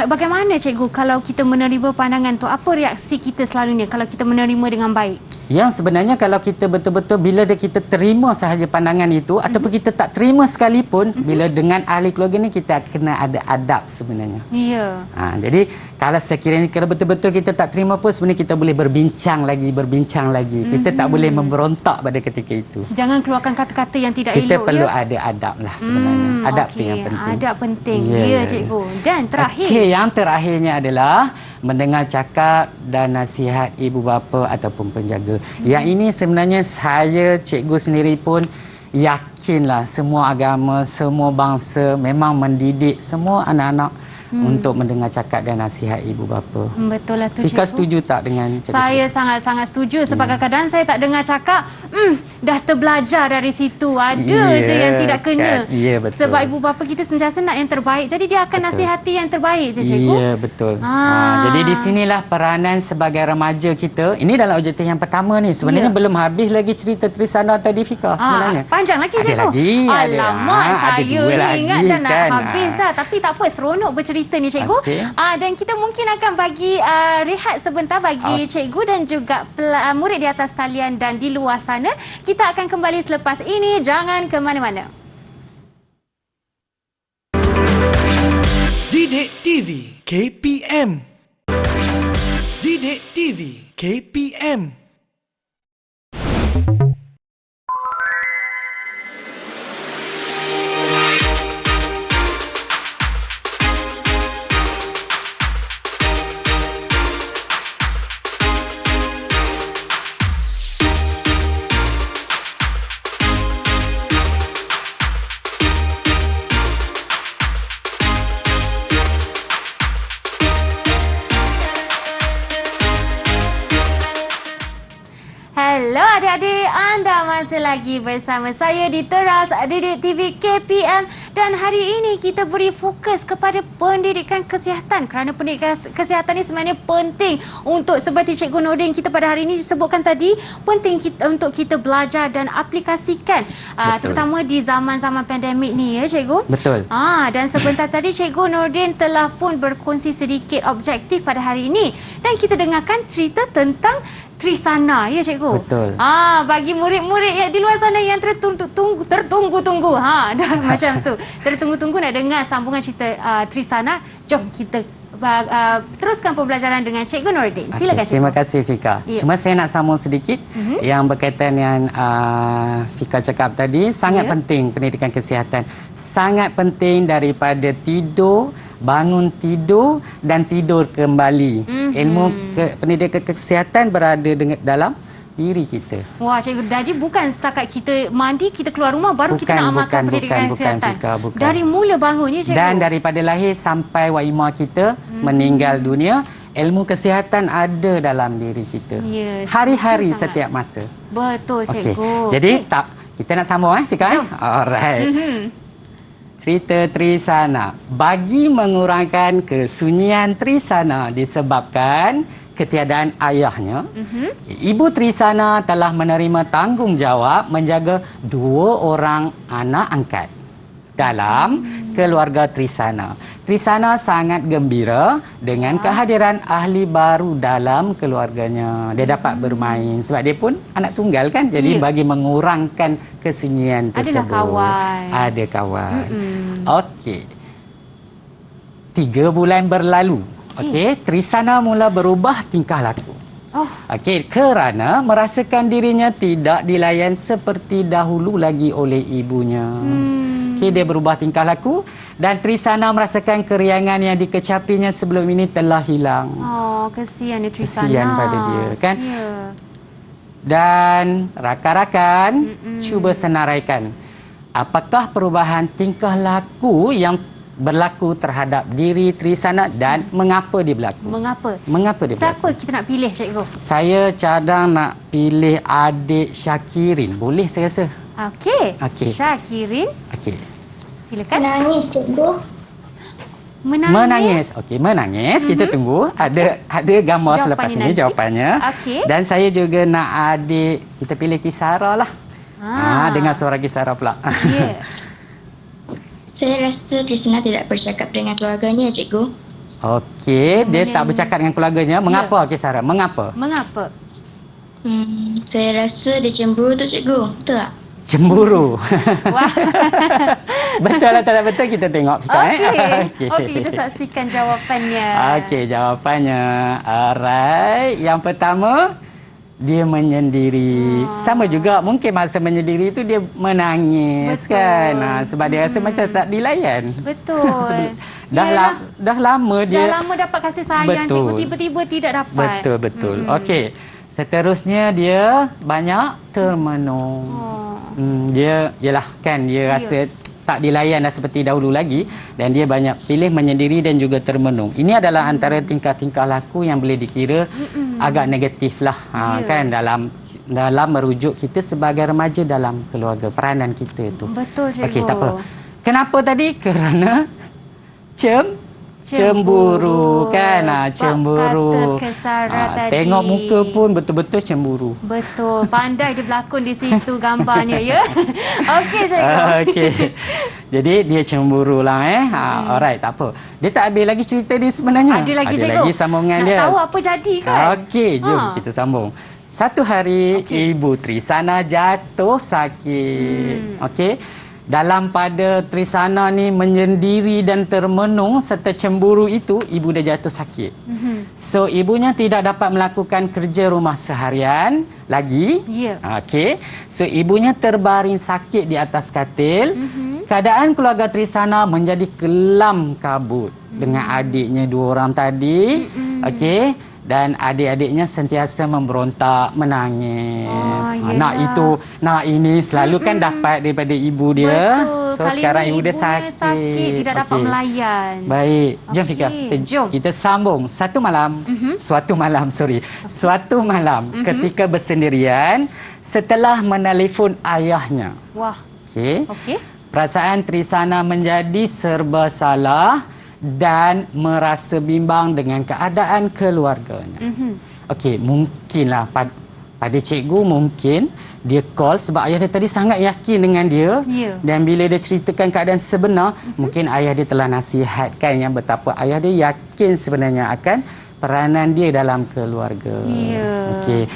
Bagaimana cikgu kalau kita menerima pandangan tu, apa reaksi kita selalunya kalau kita menerima dengan baik? Yang sebenarnya kalau kita betul-betul bila kita terima sahaja pandangan itu ataupun kita tak terima sekalipun, bila dengan ahli keluarga ni kita kena ada adab sebenarnya. Ya. Jadi kalau sekiranya kalau betul-betul kita tak terima pun sebenarnya kita boleh berbincang lagi. Kita tak boleh memberontak pada ketika itu. Jangan keluarkan kata-kata yang tidak elok. Kita perlu ada adab lah sebenarnya. Adab tu yang penting. Adab penting. Ya, cikgu. Dan terakhir. Yang terakhirnya adalah mendengar cakap dan nasihat ibu bapa ataupun penjaga. Yang ini sebenarnya saya, cikgu sendiri pun yakinlah semua agama, semua bangsa memang mendidik semua anak-anak untuk mendengar cakap dan nasihat ibu bapa. Betul lah tu, Fika cikgu. setuju tak dengan cikgu? Saya sangat-sangat setuju sebab kadang-kadang saya tak dengar cakap, dah terbelajar dari situ. Ada je yang tidak kena. Ya, betul. Sebab ibu bapa kita sentiasa nak yang terbaik. Jadi dia akan nasihati yang terbaik je, cikgu. Ya, betul. Jadi di sinilah peranan sebagai remaja kita. Ini dalam objektif yang pertama ni. Sebenarnya belum habis lagi cerita Trisana tadi, Fika, sebenarnya. Panjang lagi, cikgu. Ada lagi. Alamak, saya ni ingat dah nak habis dah. Tapi tak apa, seronok bercerita ni, cikgu. Dan kita mungkin akan bagi rehat sebentar bagi cikgu dan juga murid di atas talian dan di luar sana. Kita akan kembali selepas ini. Jangan ke mana-mana. Didik TV KPM. Didik TV KPM. Ya, adik-adik, anda masih lagi bersama saya di Teras Didik TV KPM dan hari ini kita beri fokus kepada pendidikan kesihatan kerana pendidikan kesihatan ini sebenarnya penting untuk seperti Cikgu Nordin kita pada hari ini disebutkan tadi, penting untuk kita belajar dan aplikasikan terutama di zaman-zaman pandemik ni ya Cikgu. Betul. Dan sebentar tadi Cikgu Nordin telah pun berkongsi sedikit objektif pada hari ini dan kita dengarkan cerita tentang Trisana, ya Cikgu? Betul. Bagi murid-murid yang di luar sana yang tertunggu-tunggu. Dah macam tu. Tertunggu-tunggu nak dengar sambungan cerita Trisana. Jom kita teruskan pembelajaran dengan Cikgu Nordin. Silakan Cikgu. Terima kasih Fika. Ya. Cuma saya nak sambung sedikit yang berkaitan dengan Fika cakap tadi, sangat penting pendidikan kesihatan. Sangat penting daripada tidur, bangun tidur dan tidur kembali. Ilmu pendidikan kesihatan berada dalam diri kita. Wah Cikgu, jadi bukan setakat kita mandi, kita keluar rumah baru kita nak amalkan pendidikan kesihatan. Bukan. Dari mula bangunnya Cikgu. Dan daripada lahir sampai waimah kita meninggal dunia, ilmu kesihatan ada dalam diri kita. Ya, hari-hari sangat. setiap masa. Betul Cikgu. Jadi kita nak sambung Fika. Alright. Cerita Trisana. Bagi mengurangkan kesunyian Trisana disebabkan ketiadaan ayahnya, Ibu Trisana telah menerima tanggungjawab menjaga 2 orang anak angkat dalam keluarga Trisana. Trisana sangat gembira dengan kehadiran ahli baru dalam keluarganya. Dia dapat bermain sebab dia pun anak tunggal kan. Jadi bagi mengurangkan kesunyian tersebut. Ada kawan. Okey. 3 bulan berlalu. Okey, Trisana mula berubah tingkah laku. Okey, kerana merasakan dirinya tidak dilayan seperti dahulu lagi oleh ibunya. Okey, dia berubah tingkah laku dan Trisana merasakan keriangan yang dikecapinya sebelum ini telah hilang. Kesian dia Trisana. Kesian pada dia, kan? Ya. Dan rakan-rakan cuba senaraikan apakah perubahan tingkah laku yang berlaku terhadap diri Trisana dan mengapa dia berlaku. Mengapa dia berlaku? Siapa kita nak pilih Cikgu? Saya cadang nak pilih adik Syakirin. Boleh saya rasa? Okey. Syakirin. Okey. Silakan. Menangis, Cikgu. Menangis. Okey, menangis. Kita tunggu. Ada gambar selepas ini jawapannya. Okey. Dan saya juga nak adik, kita pilih Kisara lah. Dengar suara Kisara pula. Ya. Saya rasa Trisana tidak bercakap dengan keluarganya, Cikgu. Okey, dia tak bercakap dengan keluarganya. Mengapa Kisara? Mengapa? Saya rasa dia cemburu tu, Cikgu. Betul tak? Cemburu. Betul atau tak betul kita tengok. Okey, kita saksikan jawapannya. Okey, jawapannya. Alright. Yang pertama, dia menyendiri. Sama juga mungkin masa menyendiri itu dia menangis. Betul. Kan. Sebab dia rasa macam tak dilayan. Betul. Dah lama dia. Dah lama dapat kasih sayang Cikgu, tiba-tiba tidak dapat. Betul. Okey. Seterusnya dia banyak termenung. Dia rasa tak dilayan dah seperti dahulu lagi dan dia banyak pilih menyendiri dan juga termenung. Ini adalah antara tingkah-tingkah laku yang boleh dikira agak negatif lah kan dalam merujuk kita sebagai remaja dalam keluarga, peranan kita itu. Betul Cikgu. Okey, tak apa. Kenapa tadi? Kerana cemburu kan, cemburu. Kata Kesara tadi. Tengok muka pun betul-betul cemburu. Betul, pandai dia berlakon di situ gambarnya ya. Okey Cikgu. Okey. Jadi dia cemburu lah alright, tak apa. Dia tak habis lagi cerita dia sebenarnya. Ada lagi Cikgu. Ada lagi sambungan dia. Nak tahu apa jadi kan? Okey, jom kita sambung. Satu hari Ibu Trisana jatuh sakit. Okey. Dalam pada Trisana ni menyendiri dan termenung serta cemburu itu, ibu dah jatuh sakit. So ibunya tidak dapat melakukan kerja rumah seharian lagi. Okey. So ibunya terbaring sakit di atas katil. Keadaan keluarga Trisana menjadi kelam kabut dengan adiknya 2 orang tadi. Okey. Dan adik-adiknya sentiasa memberontak, menangis. Nak itu, nak ini, selalu kan dapat daripada ibu dia. Betul. So kali sekarang ini ibu dia sakit. Tidak dapat melayan. Baik, jom Fika. Jom. Kita sambung. Suatu malam ketika bersendirian, setelah menelefon ayahnya. Wah. Okey. Okey. Perasaan Trisana menjadi serba salah dan merasa bimbang dengan keadaan keluarganya. Okey, mungkinlah pada cikgu mungkin dia call sebab ayah dia tadi sangat yakin dengan dia. Ya. Dan bila dia ceritakan keadaan sebenar, mungkin ayah dia telah nasihatkan yang betapa ayah dia yakin sebenarnya akan peranan dia dalam keluarga. Ya. Okey.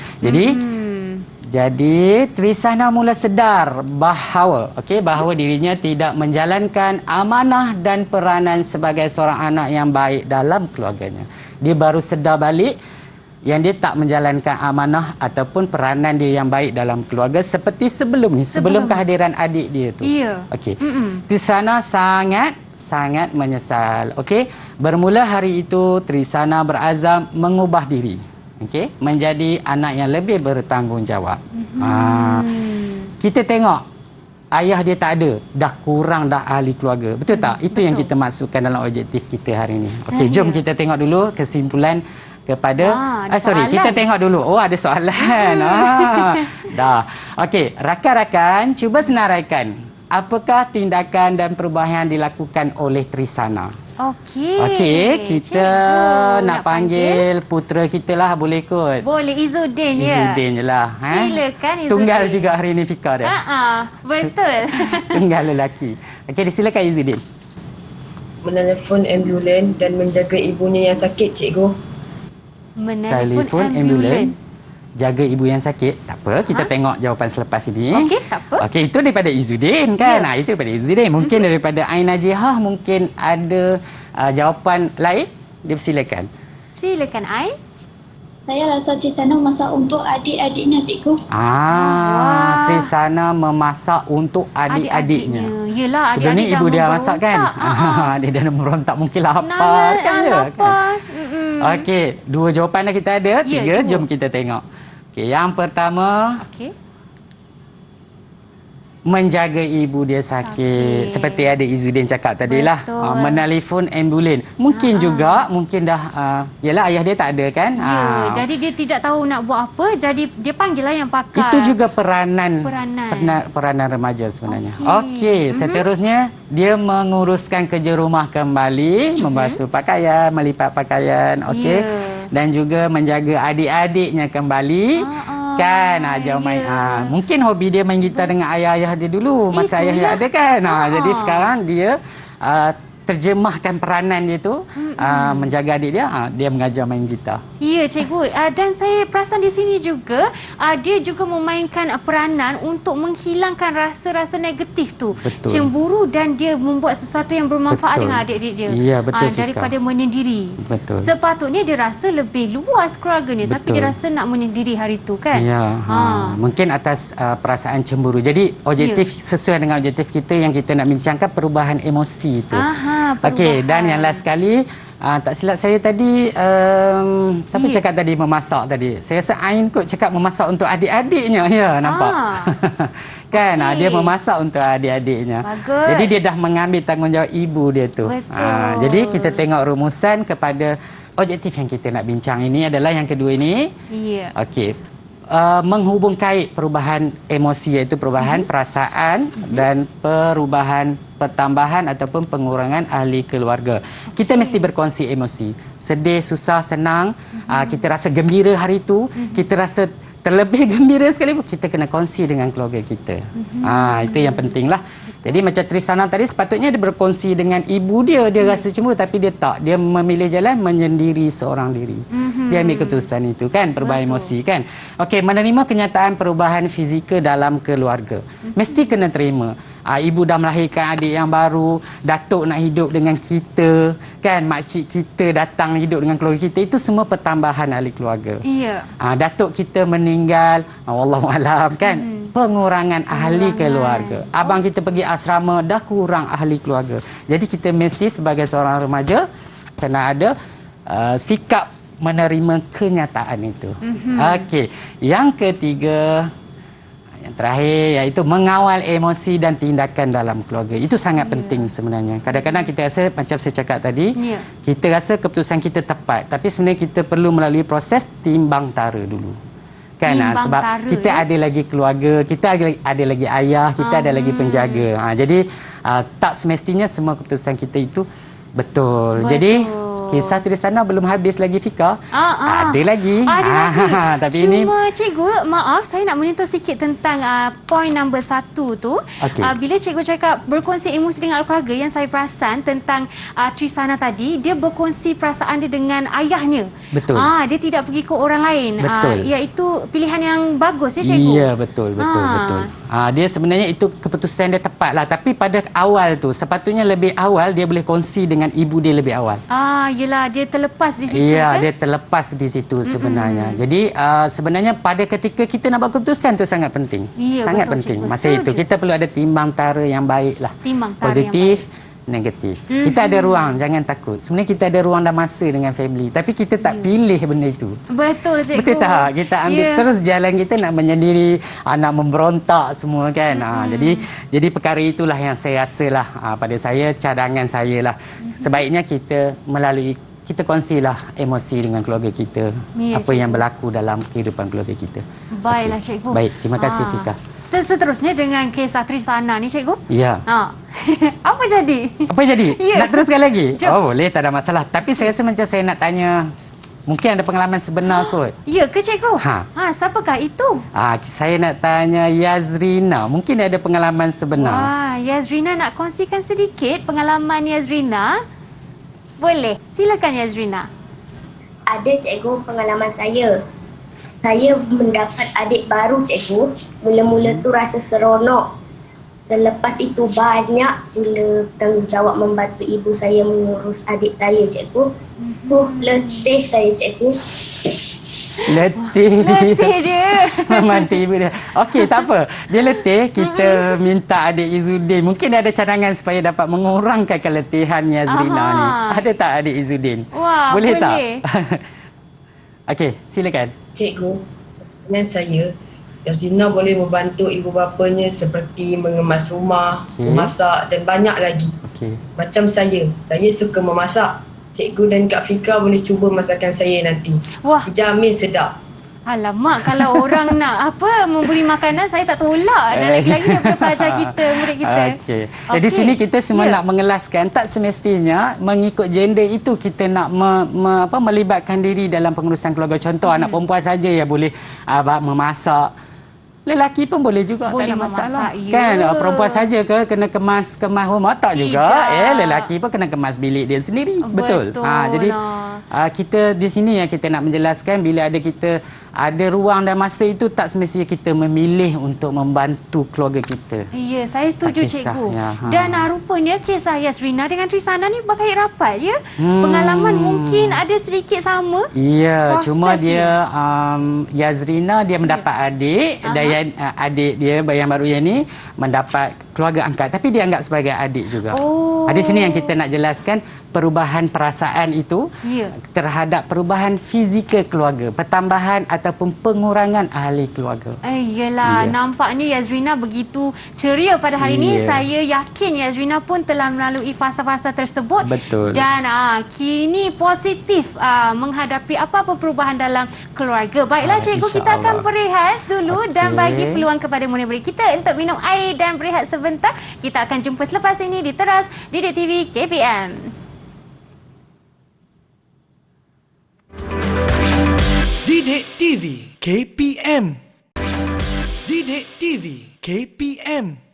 Jadi Trisana mula sedar bahawa dirinya tidak menjalankan amanah dan peranan sebagai seorang anak yang baik dalam keluarganya. Dia baru sedar balik yang dia tak menjalankan amanah ataupun peranan dia yang baik dalam keluarga seperti sebelum kehadiran adik dia tu. Ya. Okey. Trisana sangat menyesal. Okey. Bermula hari itu Trisana berazam mengubah diri. Okey, menjadi anak yang lebih bertanggungjawab. Kita tengok ayah dia tak ada, dah kurang dah ahli keluarga. Betul tak? Itu yang kita masukkan dalam objektif kita hari ini. Okey, jom kita tengok dulu kesimpulan kepada kita tengok dulu. Oh, ada soalan. Dah. Okey, rakan-rakan cuba senaraikan apakah tindakan dan perubahan yang dilakukan oleh Trisana. Okey, kita nak panggil putera kita lah, boleh kot? Boleh, Izzuddin ya. Izzuddin je lah. Silakan Izzuddin. Tunggal juga hari ni Fika dia. Betul. Tunggal lelaki. Okey, disilakan Izzuddin. Menelefon ambulan dan menjaga ibunya yang sakit, cikgu. Menelefon ambulan. Jaga ibu yang sakit. Tak apa, kita tengok jawapan selepas ini. Okey, tak apa. Okey, itu daripada Izzuddin kan? Itu daripada Izzuddin. Mungkin daripada Ain Najihah mungkin ada jawapan lain. Dia silakan. Silakan Ain. Saya rasa Trisana memasak untuk adik-adiknya, cikgu. Trisana memasak untuk adik-adiknya. Yelah, sebenarnya adik-adik ibu dah dia masak kan? Dia dah merontak, mungkin lapar kan? Lapar. Okey, 2 jawapan dah kita ada. 3, jom kita tengok. Okey, yang pertama, menjaga ibu dia sakit. Seperti ada Izzuddin cakap tadilah. Menelefon ambulan. Mungkin juga, mungkin dah, yelah ayah dia tak ada kan? Jadi dia tidak tahu nak buat apa. Jadi dia panggillah yang pakar. Itu juga peranan remaja sebenarnya. Okey, seterusnya dia menguruskan kerja rumah kembali, membasuh pakaian, melipat pakaian, dan juga menjaga adik-adiknya kembali. Jauh main. Mungkin hobi dia main gitar dengan ayah-ayah dia dulu masa ayah dia ada kan. Jadi sekarang dia terjemahkan peranan dia tu, menjaga adik dia, dia mengajar main gitar. Ya, cikgu. Dan saya perasan di sini juga, dia juga memainkan peranan untuk menghilangkan rasa-rasa negatif tu. Betul. Cemburu, dan dia membuat sesuatu yang bermanfaat dengan adik-adik dia. Ya, betul, daripada menyendiri. Betul. Sepatutnya dia rasa lebih luas keluarganya, tapi dia rasa nak menyendiri hari tu kan. Ya. Mungkin atas perasaan cemburu. Jadi objektif sesuai dengan objektif kita yang kita nak bincangkan perubahan emosi itu. Okey, dan yang last sekali, tak silap saya tadi, siapa cakap tadi memasak tadi? Saya rasa Ain kot cakap memasak untuk adik-adiknya. Ya, nampak? Kan, dia memasak untuk adik-adiknya. Bagus. Jadi dia dah mengambil tanggungjawab ibu dia tu. Jadi kita tengok rumusan kepada objektif yang kita nak bincang ini adalah yang kedua ini. Ya. Okey. Menghubung kait perubahan emosi, iaitu perubahan perasaan dan perubahan pertambahan ataupun pengurangan ahli keluarga. Kita mesti berkongsi emosi. Sedih, susah, senang. Kita rasa gembira hari itu. Kita rasa terlebih gembira sekali pun, kita kena kongsi dengan keluarga kita. Itu yang pentinglah. Jadi macam Trisana tadi, sepatutnya dia berkongsi dengan ibu dia. Dia rasa cemburu tapi dia tak. Dia memilih jalan menyendiri seorang diri. Dia ambil keputusan itu kan, perubahan emosi kan. Okey, menerima kenyataan perubahan fizikal dalam keluarga. Mesti kena terima. Ibu dah melahirkan adik yang baru, datuk nak hidup dengan kita, kan, makcik kita datang hidup dengan keluarga kita, itu semua pertambahan ahli keluarga. Ya. Datuk kita meninggal, wallahualam kan, pengurangan ahli keluarga. Abang kita pergi asrama, dah kurang ahli keluarga. Jadi kita mesti sebagai seorang remaja kena ada sikap menerima kenyataan itu. Okey, yang ketiga, yang terakhir, iaitu mengawal emosi dan tindakan dalam keluarga. Itu sangat penting sebenarnya. Kadang-kadang kita rasa, macam saya cakap tadi, kita rasa keputusan kita tepat. Tapi sebenarnya kita perlu melalui proses timbang tara dulu. kan. Timbang Sebab tara, kita ada lagi keluarga, kita ada lagi ayah, kita ada lagi penjaga. Jadi tak semestinya semua keputusan kita itu betul. Jadi kisah di sana belum habis lagi, Fika. Ada lagi. Tapi Cuma cikgu, maaf saya nak menyentuh sikit tentang poin nombor 1 tu. Bila cikgu cakap berkongsi emosi dengan keluarga, yang saya perasan tentang Trisana tadi, dia berkongsi perasaan dia dengan ayahnya. Betul. Dia tidak pergi ke orang lain. Betul. Iaitu pilihan yang bagus ya cikgu. Ya, betul. Dia sebenarnya itu keputusan dia tepat lah. Tapi pada awal tu, sepatutnya lebih awal dia boleh kongsi dengan ibu dia lebih awal. Yelah, dia terlepas di situ. Ya, kan? dia terlepas di situ sebenarnya. Jadi sebenarnya pada ketika kita nak buat keputusan tu sangat penting. Ya, sangat betul, penting. cikgu. Masa itu kita perlu ada timbang tara yang baik lah. Timbang tara positif, negatif. Kita ada ruang, jangan takut. Sebenarnya kita ada ruang dan masa dengan family. Tapi kita tak pilih benda itu. Betul, cikgu. Betul tak? Kita ambil terus jalan kita nak menyendiri, nak memberontak semua kan. Jadi perkara itulah yang saya rasalah pada saya, cadangan saya lah. Sebaiknya kita kita kongsilah emosi dengan keluarga kita. Apa yang berlaku dalam kehidupan keluarga kita. Baiklah, cikgu. Baik, terima kasih Fika. Dan seterusnya dengan kisah Trisana ni, cikgu. Ya. Apa jadi? Ya. Nak teruskan lagi? Jom. Boleh, tak ada masalah. Tapi saya rasa macam saya nak tanya, mungkin ada pengalaman sebenar kot. Ya ke, cikgu? Siapakah itu? Saya nak tanya Yazrina. Mungkin ada pengalaman sebenar. Yazrina nak kongsikan sedikit pengalaman Yazrina? Boleh. Silakan Yazrina. Ada cikgu, pengalaman saya. Saya mendapat adik baru cikgu. Mula-mula tu rasa seronok. Selepas itu banyak pula tanggungjawab membantu ibu saya mengurus adik saya cikgu. Letih saya cikgu. Letih dia. Membantu ibu dia. Okey, tak apa. Dia letih, kita minta adik Izzuddin. Mungkin ada cadangan supaya dapat mengurangkan keletihan Yazrina ni. Ada tak adik Izzuddin? Boleh tak? Okey, silakan. Cikgu, dengan saya, Yazrina boleh membantu ibu bapanya seperti mengemas rumah, memasak dan banyak lagi. Macam saya suka memasak. Cikgu dan Kak Fika boleh cuba masakan saya nanti. Dijamin sedap. Alamak, kalau orang nak memberi makanan, saya tak tolak. Dan lagi-lagi daripada pelajar kita, murid kita. Jadi sini kita semua nak mengelaskan, tak semestinya mengikut gender itu kita nak melibatkan diri dalam pengurusan keluarga. Contoh anak perempuan saja yang boleh memasak. Lelaki pun boleh juga, boleh tak ada masalah. Memasak, kan perempuan saja ke kena kemas rumah tak juga. Lelaki pun kena kemas bilik dia sendiri. Betul. Jadi kita di sini yang kita nak menjelaskan, bila kita ada ruang dan masa itu, tak semestinya kita memilih untuk membantu keluarga kita. Ya, saya setuju cikgu. Dan rupanya kisah Yazrina dengan Trisana ni berkait rapat ya. Pengalaman mungkin ada sedikit sama. Ya, cuma dia Yazrina dia mendapat adik dan adik dia yang baru yang ni mendapat keluarga angkat, tapi dia anggap sebagai adik juga. Di sini yang kita nak jelaskan perubahan perasaan itu terhadap perubahan fizikal keluarga, pertambahan ataupun pengurangan ahli keluarga. Yalah, nampaknya Yazrina begitu ceria pada hari ini. Saya yakin Yazrina pun telah melalui fasa-fasa tersebut. Betul. Dan kini positif menghadapi apa-apa perubahan dalam keluarga. Baiklah cikgu, kita akan berehat dulu dan bagi peluang kepada murid-murid kita untuk minum air dan berehat sebentar. Kita akan jumpa selepas ini di teras Didik TV KPM. Didik TV KPM. Didik TV KPM.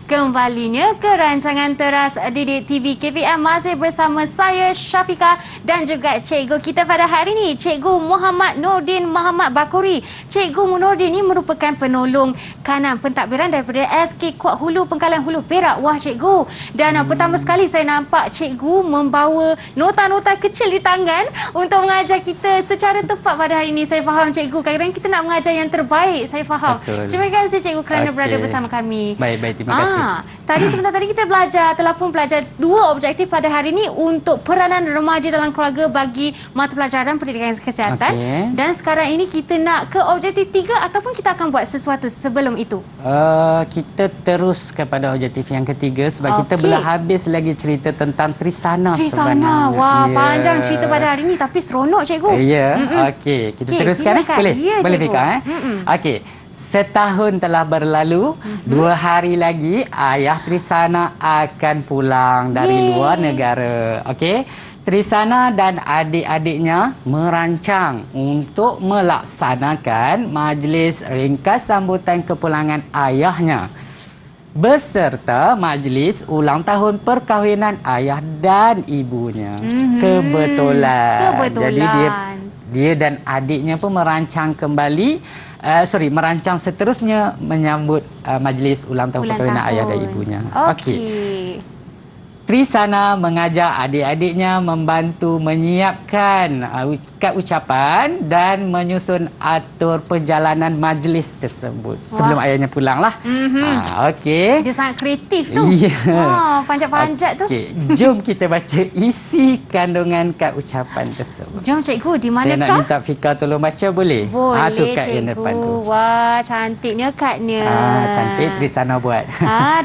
kembalinya ke rancangan teras Didik TV KPM masih bersama saya Syafika dan juga cikgu kita pada hari ini, Cikgu Muhammad Nordin Muhammad Bakuri. Cikgu Nordin ini merupakan penolong kanan pentadbiran daripada SK Kuala Hulu Pengkalan Hulu Perak. Wah cikgu. Dan pertama sekali saya nampak cikgu membawa nota-nota kecil di tangan untuk mengajar kita secara tepat pada hari ini. Saya faham cikgu, kadang-kadang kita nak mengajar yang terbaik. Saya faham. Betul. Terima kasih cikgu kerana berada bersama kami. Baik, terima kasih. Sebentar tadi kita telah pun belajar dua objektif pada hari ini untuk peranan remaja dalam keluarga bagi mata pelajaran pendidikan kesihatan. Dan sekarang ini kita nak ke objektif 3 ataupun kita akan buat sesuatu sebelum itu? Kita terus kepada objektif yang ketiga sebab kita belum habis lagi cerita tentang Trisana sebenarnya. Wah, panjang cerita pada hari ini tapi seronok cikgu. Okey, kita teruskan boleh? Boleh Fika Okey. Setahun telah berlalu, 2 hari lagi ayah Trisana akan pulang dari luar negara. Okey. Trisana dan adik-adiknya merancang untuk melaksanakan majlis ringkas sambutan kepulangan ayahnya beserta majlis ulang tahun perkahwinan ayah dan ibunya. Kebetulan. Jadi dia dan adiknya pun merancang kembali merancang seterusnya menyambut majlis ulang tahun perkahwinan ayah dan ibunya. Okey. Trisana mengajak adik-adiknya membantu menyiapkan kad ucapan dan menyusun atur perjalanan majlis tersebut sebelum ayahnya pulanglah. Okey. Dia sangat kreatif tu. Panjat-panjat tu. Jom kita baca isi kandungan kad ucapan tersebut. Jom cikgu, di manakah? Saya nak minta Fika tolong baca boleh? Boleh tu kad cikgu. yang depan tu. Wah, cantiknya kadnya. Cantik Trisana buat.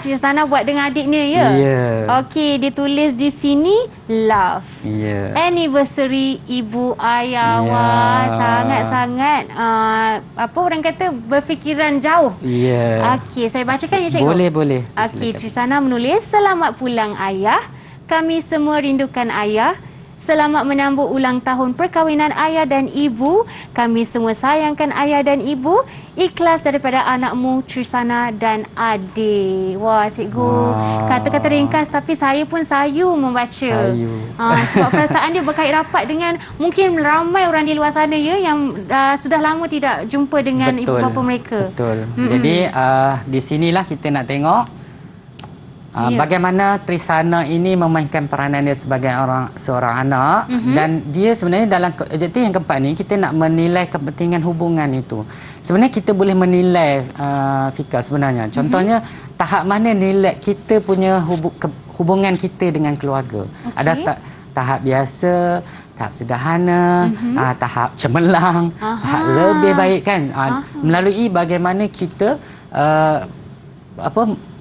Trisana buat dengan adiknya ya? Ya. Okey, ditulis di sini love. Ya. Anniversary ibu ayah. Wah, sangat-sangat orang kata berfikiran jauh. Ya. Okey, saya bacakan ya cikgu. Boleh. Okey, Trisana menulis, selamat pulang ayah. Kami semua rindukan ayah. Selamat menyambut ulang tahun perkahwinan ayah dan ibu. Kami semua sayangkan ayah dan ibu. Ikhlas daripada anakmu Trisana dan adik. Wah cikgu, kata-kata ringkas tapi saya pun sayu membaca. Sebab perasaan dia berkait rapat dengan mungkin ramai orang di luar sana ya yang sudah lama tidak jumpa dengan ibu bapa mereka. Betul. Jadi di sinilah kita nak tengok bagaimana Trisana ini memainkan peranan dia sebagai seorang anak dan dia sebenarnya dalam objektif yang keempat ni kita nak menilai kepentingan hubungan itu. Sebenarnya kita boleh menilai Fika sebenarnya. Contohnya tahap mana nilai kita punya hubungan kita dengan keluarga. Ada tahap biasa, tahap sederhana, tahap cemerlang, tahap lebih baik kan. Melalui bagaimana kita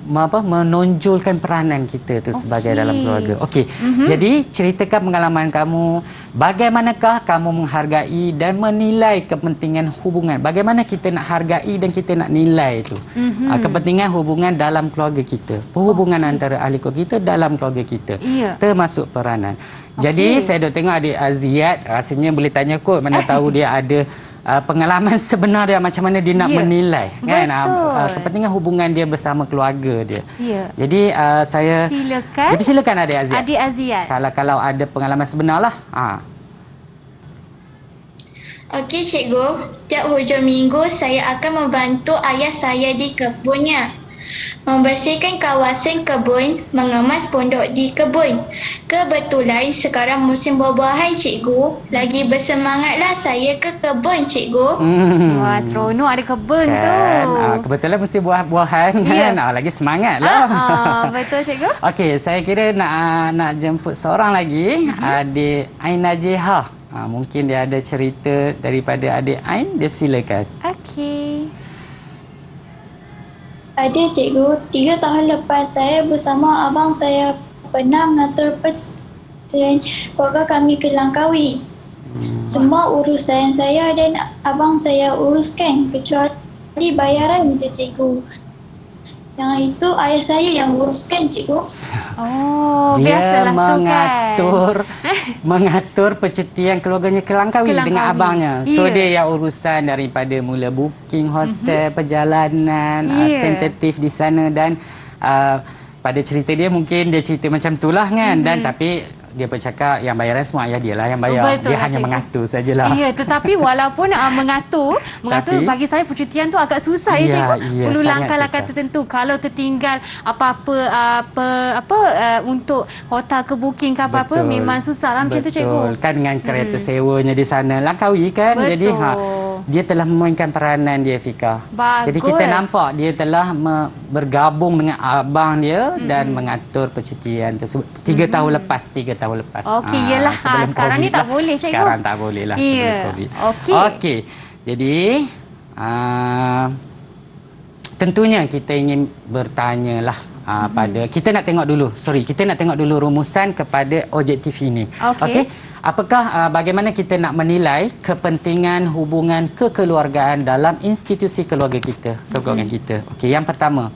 menonjolkan peranan kita tu sebagai dalam keluarga. Okey. Jadi ceritakan pengalaman kamu, bagaimanakah kamu menghargai dan menilai kepentingan hubungan. Bagaimana kita nak hargai dan kita nak nilai itu. Kepentingan hubungan dalam keluarga kita. Perhubungan antara ahli keluarga kita dalam keluarga kita. Termasuk peranan. Jadi saya dok tengok adik Aziat, rasanya boleh tanya kot, mana tahu dia ada pengalaman sebenar dia macam mana dia nak menilai kan kepentingan hubungan dia bersama keluarga dia. Jadi saya silakan adik Aziat. Kalau ada pengalaman sebenarlah. Okey cikgu, tiap hujung minggu saya akan membantu ayah saya di kebunnya. Membersihkan kawasan kebun, mengemas pondok di kebun. Kebetulan sekarang musim buah-buahan cikgu. Lagi bersemangatlah saya ke kebun cikgu. Wah, seronok ada kebun kan, tu. Kebetulan musim buah-buahan kan. Lagi semangat lah. Betul cikgu. Okey, saya kira nak jemput seorang lagi, adik Ain Najihah. Mungkin dia ada cerita daripada adik Ain, dia silakan. Okey. Ada cikgu, 3 tahun lepas saya bersama abang saya pernah mengatur perceraian keluarga kami ke Langkawi. Semua urusan saya dan abang saya uruskan kecuali bayaran je cikgu. Yang itu ayah saya yang uruskan cikgu. Dia mengatur percutian keluarganya ke Langkawi dengan abangnya. So dia yang urusan daripada mula booking hotel, perjalanan, tentatif di sana dan pada cerita dia mungkin dia cerita macam itulah kan, dan tapi dia bercakap yang bayaran semua ayah dia lah yang bayar. Betul, dia hanya cikgu. mengatur sajalah. Ya, tetapi walaupun mengatur Tapi- bagi saya percutian tu agak susah Ya, cikgu. ya, Perlu sangat langkah-langkah susah. tertentu. Kalau tertinggal apa untuk hotel ke booking ke apa-apa Betul. memang susah lah macam tu cikgu. Betul. Kan dengan kereta sewanya di sana Langkawi kan. Betul. Jadi dia telah memainkan peranan dia, Fika. Bagus. Jadi kita nampak dia telah bergabung dengan abang dia dan mengatur percutian tersebut 3 tahun lepas. Okey, yelah. Sebelum Sekarang ni COVID tak lah. boleh, cikgu. Sekarang tak boleh lah Ya. sebelum COVID. Okey. Jadi tentunya kita ingin bertanyalah pada kita nak tengok dulu rumusan kepada objektif ini. Okey. Apakah bagaimana kita nak menilai kepentingan hubungan kekeluargaan dalam institusi keluarga kita, kekeluargaan kita. Okey, yang pertama,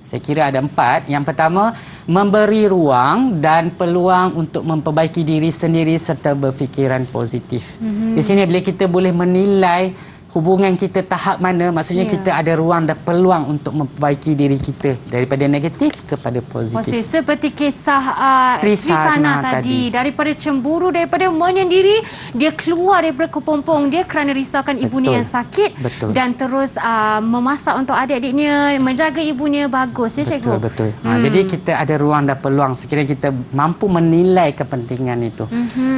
saya kira ada 4. Yang pertama, memberi ruang dan peluang untuk memperbaiki diri sendiri serta berfikiran positif. Di sini bila kita boleh menilai hubungan kita tahap mana, maksudnya kita ada ruang dan peluang untuk memperbaiki diri kita daripada negatif kepada positif. Seperti kisah Trisana tadi. Daripada cemburu, daripada menyendiri, dia keluar daripada kepompong dia kerana risaukan ibunya Betul. yang sakit. Betul. Dan terus memasak untuk adik-adiknya, menjaga ibunya bagus ya cikgu. Betul. Jadi kita ada ruang dan peluang sekiranya kita mampu menilai kepentingan itu.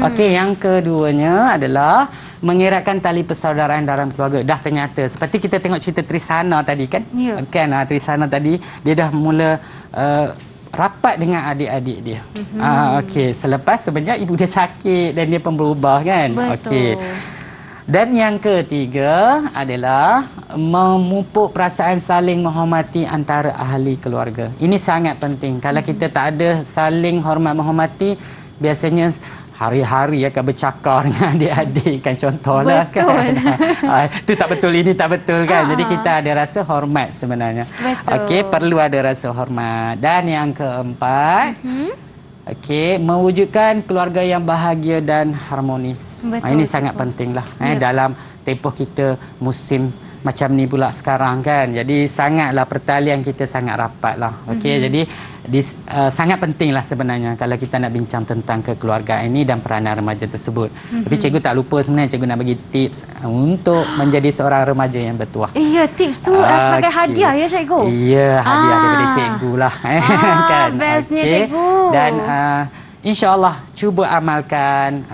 Okey, yang keduanya adalah mengeratkan tali persaudaraan dalam keluarga. Dah ternyata seperti kita tengok cerita Trisana tadi kan. Ya. Kan Trisana tadi dia dah mula rapat dengan adik-adik dia. Okey, selepas sebenarnya ibu dia sakit dan dia pun berubah kan. Betul. Okey. Dan yang ketiga adalah memupuk perasaan saling menghormati antara ahli keluarga. Ini sangat penting. Kalau kita tak ada saling hormat menghormati, biasanya hari-hari akan bercakap dengan adik-adik kan, contohlah Betul. kan. Itu tak betul, ini tak betul kan. Jadi kita ada rasa hormat sebenarnya. Betul. Okey, perlu ada rasa hormat. Dan yang keempat, okey, mewujudkan keluarga yang bahagia dan harmonis. Betul, Ini betul. sangat pentinglah Ya. dalam tempoh kita musim macam ni pula sekarang kan. Jadi sangatlah pertalian kita sangat rapatlah. Okey, jadi sangat pentinglah sebenarnya kalau kita nak bincang tentang kekeluargaan ini dan peranan remaja tersebut. Tapi cikgu tak lupa sebenarnya cikgu nak bagi tips untuk menjadi seorang remaja yang bertuah. Iya, tips tu sebagai Okey. hadiah ya cikgu. Ya, hadiah daripada cikgu lah. Kan? Bestnya Okey. cikgu. Dan insya-Allah cuba amalkan,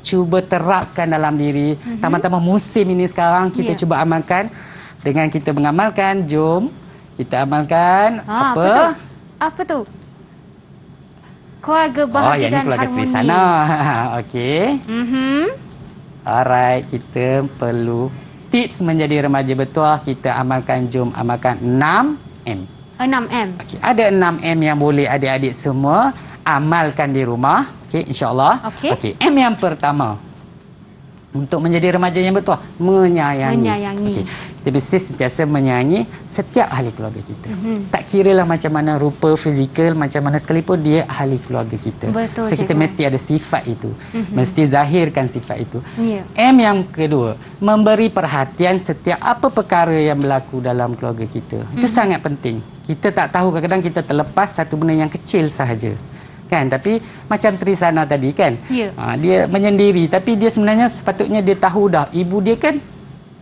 cuba terapkan dalam diri. Tambah-tambah musim ini sekarang kita Ya. cuba amalkan. Dengan kita mengamalkan, jom kita amalkan apa? Apa tu? Keluarga bahagia yang ni dan keluarga harmonis. Trisana. Okey. Alright, kita perlu tips menjadi remaja bertuah. Kita amalkan, jom amalkan 6M. 6M. Okey, ada 6M yang boleh adik-adik semua amalkan di rumah. Okey, insya-Allah. Okey. M yang pertama. Untuk menjadi remaja yang bertuah, menyayangi. Okey. Kita mesti sentiasa menyayangi setiap ahli keluarga kita. Tak kiralah macam mana rupa fizikal, macam mana sekalipun dia ahli keluarga kita. Betul, So kita cikgu. mesti ada sifat itu. Mesti zahirkan sifat itu. Ya. M yang kedua, memberi perhatian setiap apa perkara yang berlaku dalam keluarga kita. Itu sangat penting. Kita tak tahu, kadang-kadang kita terlepas satu benda yang kecil sahaja. Kan, tapi macam Trisana tadi kan, Ya. dia menyendiri, tapi dia sebenarnya sepatutnya dia tahu dah ibu dia kan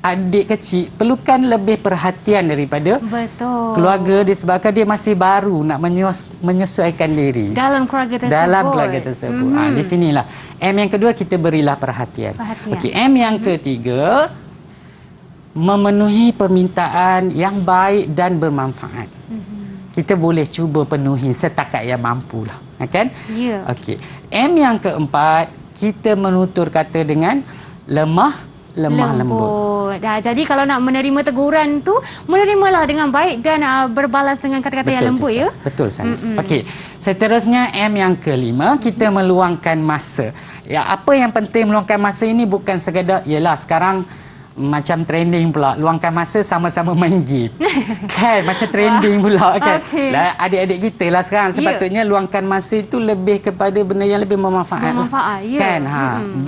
adik kecil, perlukan lebih perhatian daripada Betul. keluarga dia sebabkan dia masih baru nak menyesuaikan diri Dalam keluarga tersebut. dalam keluarga tersebut. Di sinilah M yang kedua, kita berilah perhatian. Okey, M yang ketiga, memenuhi permintaan yang baik dan bermanfaat. Kita boleh cuba penuhi setakat yang mampulah, kan? Ya. Okey. M yang keempat, kita menutur kata dengan lemah lembut. Jadi kalau nak menerima teguran tu, menerimalah dengan baik dan berbalas dengan kata-kata yang lembut ya. Betul sangat. Okey. Seterusnya M yang kelima, kita meluangkan masa. Ya, apa yang penting meluangkan masa ini bukan sekadar ialah sekarang macam trending pula, luangkan masa sama-sama main game. Kan, macam trending pula kan. Okey. Lah, adik-adik kita lah sekarang sepatutnya luangkan masa itu lebih kepada benda yang lebih bermanfaat. Bermanfaat, ya. Kan,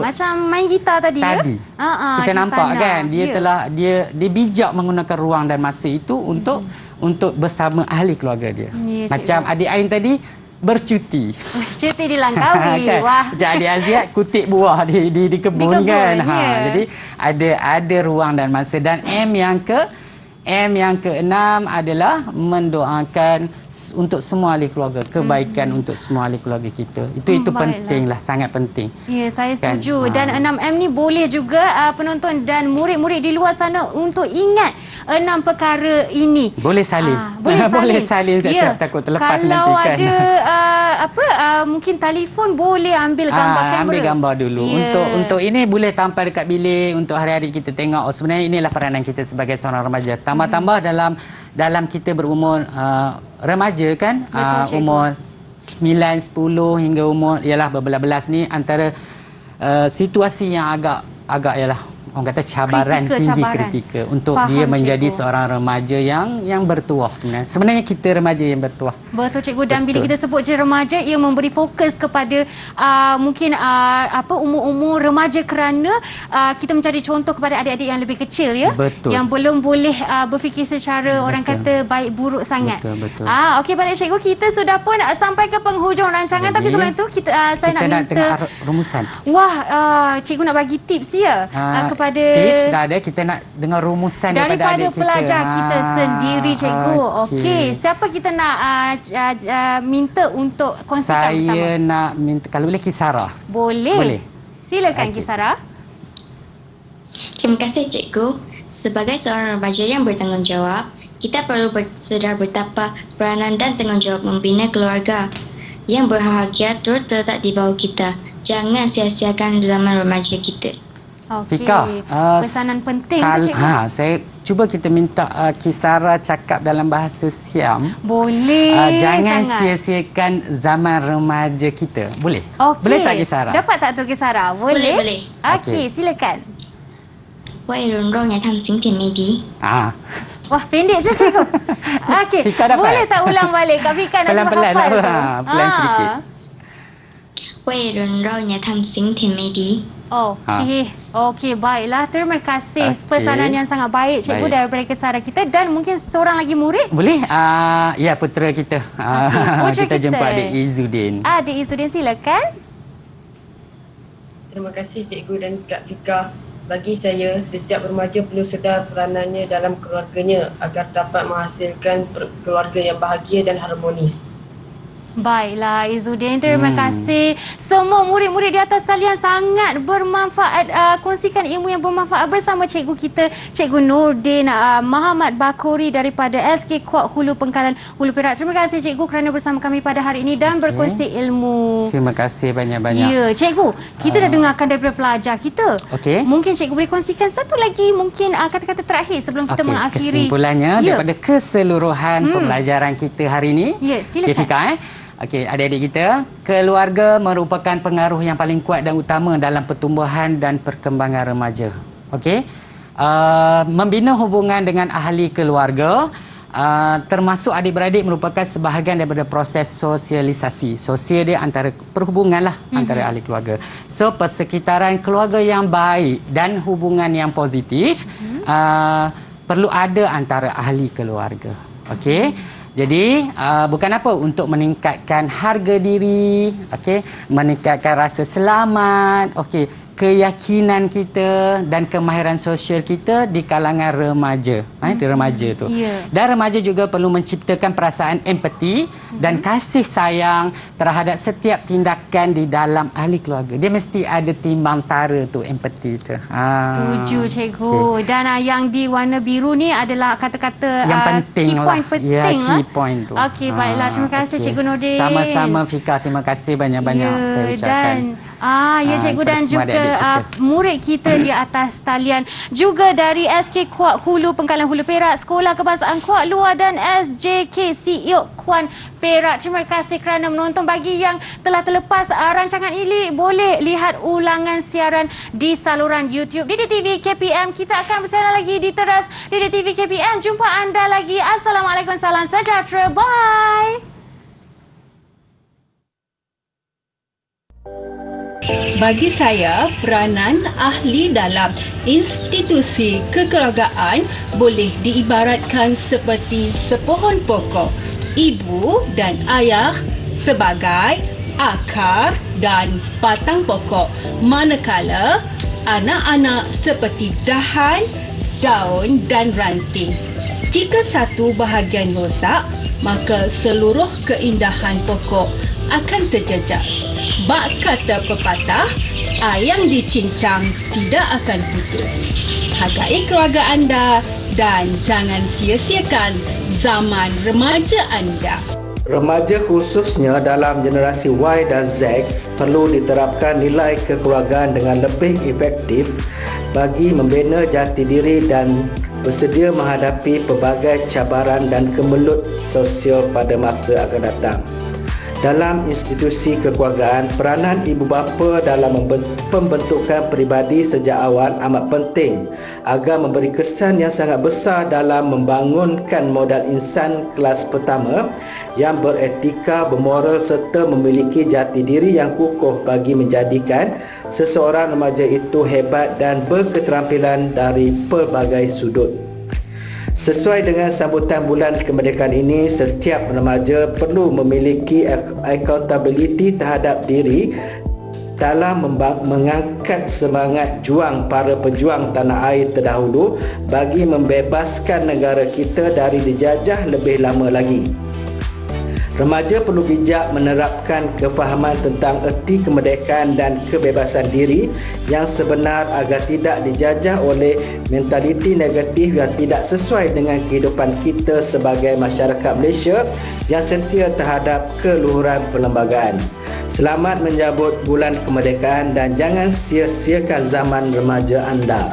Macam main gitar tadi, tadi ya. kita nampak Trisana. kan dia Ya. telah dia bijak menggunakan ruang dan masa itu untuk untuk bersama ahli keluarga dia. Ya, Macam adik Ain tadi bercuti. Cuti di Langkawi. Kan? Wah. Macam adik Aziat kutip buah di kebun Di kebun, kan. ya. Jadi ada ruang dan masa. Dan M yang keenam adalah mendoakan untuk semua ahli keluarga, kebaikan untuk semua ahli keluarga kita. Itu pentinglah, sangat penting. Ya, saya Kan? setuju. Dan 6M ni boleh juga penonton dan murid-murid di luar sana untuk ingat 6 perkara ini. Boleh salin. Boleh salin. Boleh salin, siap-siap takut terlepas Kalau nanti kan. ada mungkin telefon boleh ambil gambar kamera. Ambil gambar dulu. Ya. Untuk ini boleh tampal dekat bilik untuk hari-hari kita tengok. Sebenarnya inilah peranan kita sebagai seorang remaja. Tambah-tambah dalam kita berumur remaja kan, Betul, umur 9, 10 hingga umur ialah berbelas-belas ni antara situasi yang agak ialah orang kata cabaran kritikal untuk Faham, dia menjadi cikgu. seorang remaja yang bertuah sebenarnya. Sebenarnya kita remaja yang bertuah. Betul cikgu, dan bila kita sebut je remaja, ia memberi fokus kepada mungkin umur-umur remaja kerana kita mencari contoh kepada adik-adik yang lebih kecil ya. Betul. Yang belum boleh berfikir secara orang kata baik buruk sangat. Betul. Okey, balik cikgu, kita sudah pun sampai ke penghujung rancangan. Tapi sebelum itu saya nak minta dengar rumusan. Wah, cikgu nak bagi tips ya kepada tips dah ada, kita nak dengar rumusan daripada adik kita. pelajar kita sendiri cikgu. Okey, siapa kita nak minta untuk kongsikan bersama? Saya nak minta, kalau boleh Kisara. Boleh. Silakan Kisara. Terima kasih cikgu. Sebagai seorang remaja yang bertanggungjawab, kita perlu sedar betapa peranan dan tanggungjawab membina keluarga yang berbahagia turut terletak di bawah kita. Jangan sia-siakan zaman remaja kita. Okey. Fika, Pesanan penting tu cikgu. saya cuba kita minta Kisara cakap dalam bahasa Siam. Boleh Jangan sangat. sia-siakan zaman remaja kita. Boleh? Okey. Boleh tak Kisara? Dapat tak tu Kisara? Boleh? Boleh. Okey, silakan. 为人肉也探寻甜蜜的。 Wah, pendek je cikgu. Okey, Fika dapat? boleh tak ulang balik? Kak Fika nak Pelan-pelan hafal lah. tu. Pelan sedikit. 为人肉也探寻甜蜜的。 Okey, baiklah. Terima kasih Okey. pesanan yang sangat baik cikgu Baik. daripada Kisara kita, dan mungkin seorang lagi murid. Boleh? Ya, putera kita. Putera Kita jemput kita. adik Izzuddin. Adik Izzuddin, silakan. Terima kasih cikgu dan Kak Fika. Bagi saya, setiap remaja perlu sedar peranannya dalam keluarganya agar dapat menghasilkan keluarga yang bahagia dan harmonis. Baiklah Izzuddin, terima kasih. Semua murid-murid di atas talian sangat bermanfaat, kongsikan ilmu yang bermanfaat bersama cikgu kita, Cikgu Nordin Muhammad Bakori daripada SK Kuat Hulu Pengkalan Hulu Perak. Terima kasih cikgu kerana bersama kami pada hari ini dan berkongsi ilmu. Terima kasih banyak-banyak. Ya, cikgu, kita dah dengarkan daripada pelajar kita. Okey. Mungkin cikgu boleh kongsikan satu lagi mungkin kata-kata terakhir sebelum kita mengakhiri. Kesimpulannya daripada keseluruhan pembelajaran kita hari ini. Ya, silakan. Okay, Fika, Okey, adik-adik kita, keluarga merupakan pengaruh yang paling kuat dan utama dalam pertumbuhan dan perkembangan remaja. Okey, membina hubungan dengan ahli keluarga, termasuk adik-beradik merupakan sebahagian daripada proses sosialisasi. Sosial dia antara perhubungan lah antara ahli keluarga. So, persekitaran keluarga yang baik dan hubungan yang positif perlu ada antara ahli keluarga. Okey. Jadi bukan apa, untuk meningkatkan harga diri, okey, meningkatkan rasa selamat, okey, keyakinan kita dan kemahiran sosial kita di kalangan remaja. Di remaja tu. Ya. Dan remaja juga perlu menciptakan perasaan empati dan kasih sayang terhadap setiap tindakan di dalam ahli keluarga. Dia mesti ada timbang tara tu, empati tu. Setuju cikgu. Dan yang di warna biru ni adalah kata-kata yang penting key point lah. penting. Ya, key point tu. Okey, baiklah. Terima kasih Cikgu Nordin. Sama-sama Fika, terima kasih banyak-banyak saya ucapkan. Dan cikgu, kepada dan semua juga adik-adik kita. murid kita di atas talian, juga dari SK Kuat Hulu Pengkalan Hulu Perak, Sekolah Kebangsaan Kuat Luar dan SJK Siok Kuan Perak. Terima kasih kerana menonton. Bagi yang telah terlepas rancangan ini, boleh lihat ulangan siaran di saluran YouTube Didik TV KPM. Kita akan bersiaran lagi di teras Didik TV KPM. Jumpa anda lagi. Assalamualaikum, salam sejahtera. Bye. Bagi saya, peranan ahli dalam institusi kekeluargaan boleh diibaratkan seperti sepohon pokok. Ibu dan ayah sebagai akar dan batang pokok, manakala anak-anak seperti dahan, daun dan ranting. Jika satu bahagian rosak, maka seluruh keindahan pokok akan terjejas. Bak kata pepatah, ayam dicincang tidak akan putus. Hargai keluarga anda dan jangan sia-siakan zaman remaja anda. Remaja khususnya dalam generasi Y dan Z perlu diterapkan nilai kekeluargaan dengan lebih efektif bagi membina jati diri dan bersedia menghadapi pelbagai cabaran dan kemelut sosial pada masa akan datang. Dalam institusi kekeluargaan, peranan ibu bapa dalam pembentukan peribadi sejak awal amat penting agar memberi kesan yang sangat besar dalam membangunkan modal insan kelas pertama yang beretika, bermoral serta memiliki jati diri yang kukuh bagi menjadikan seseorang remaja itu hebat dan berketerampilan dari pelbagai sudut. Sesuai dengan sambutan bulan kemerdekaan ini, setiap remaja perlu memiliki accountability terhadap diri dalam mengangkat semangat juang para pejuang tanah air terdahulu bagi membebaskan negara kita dari dijajah lebih lama lagi. Remaja perlu bijak menerapkan kefahaman tentang erti kemerdekaan dan kebebasan diri yang sebenar agar tidak dijajah oleh mentaliti negatif yang tidak sesuai dengan kehidupan kita sebagai masyarakat Malaysia yang setia terhadap keluhuran perlembagaan. Selamat menyambut bulan kemerdekaan dan jangan sia-siakan zaman remaja anda.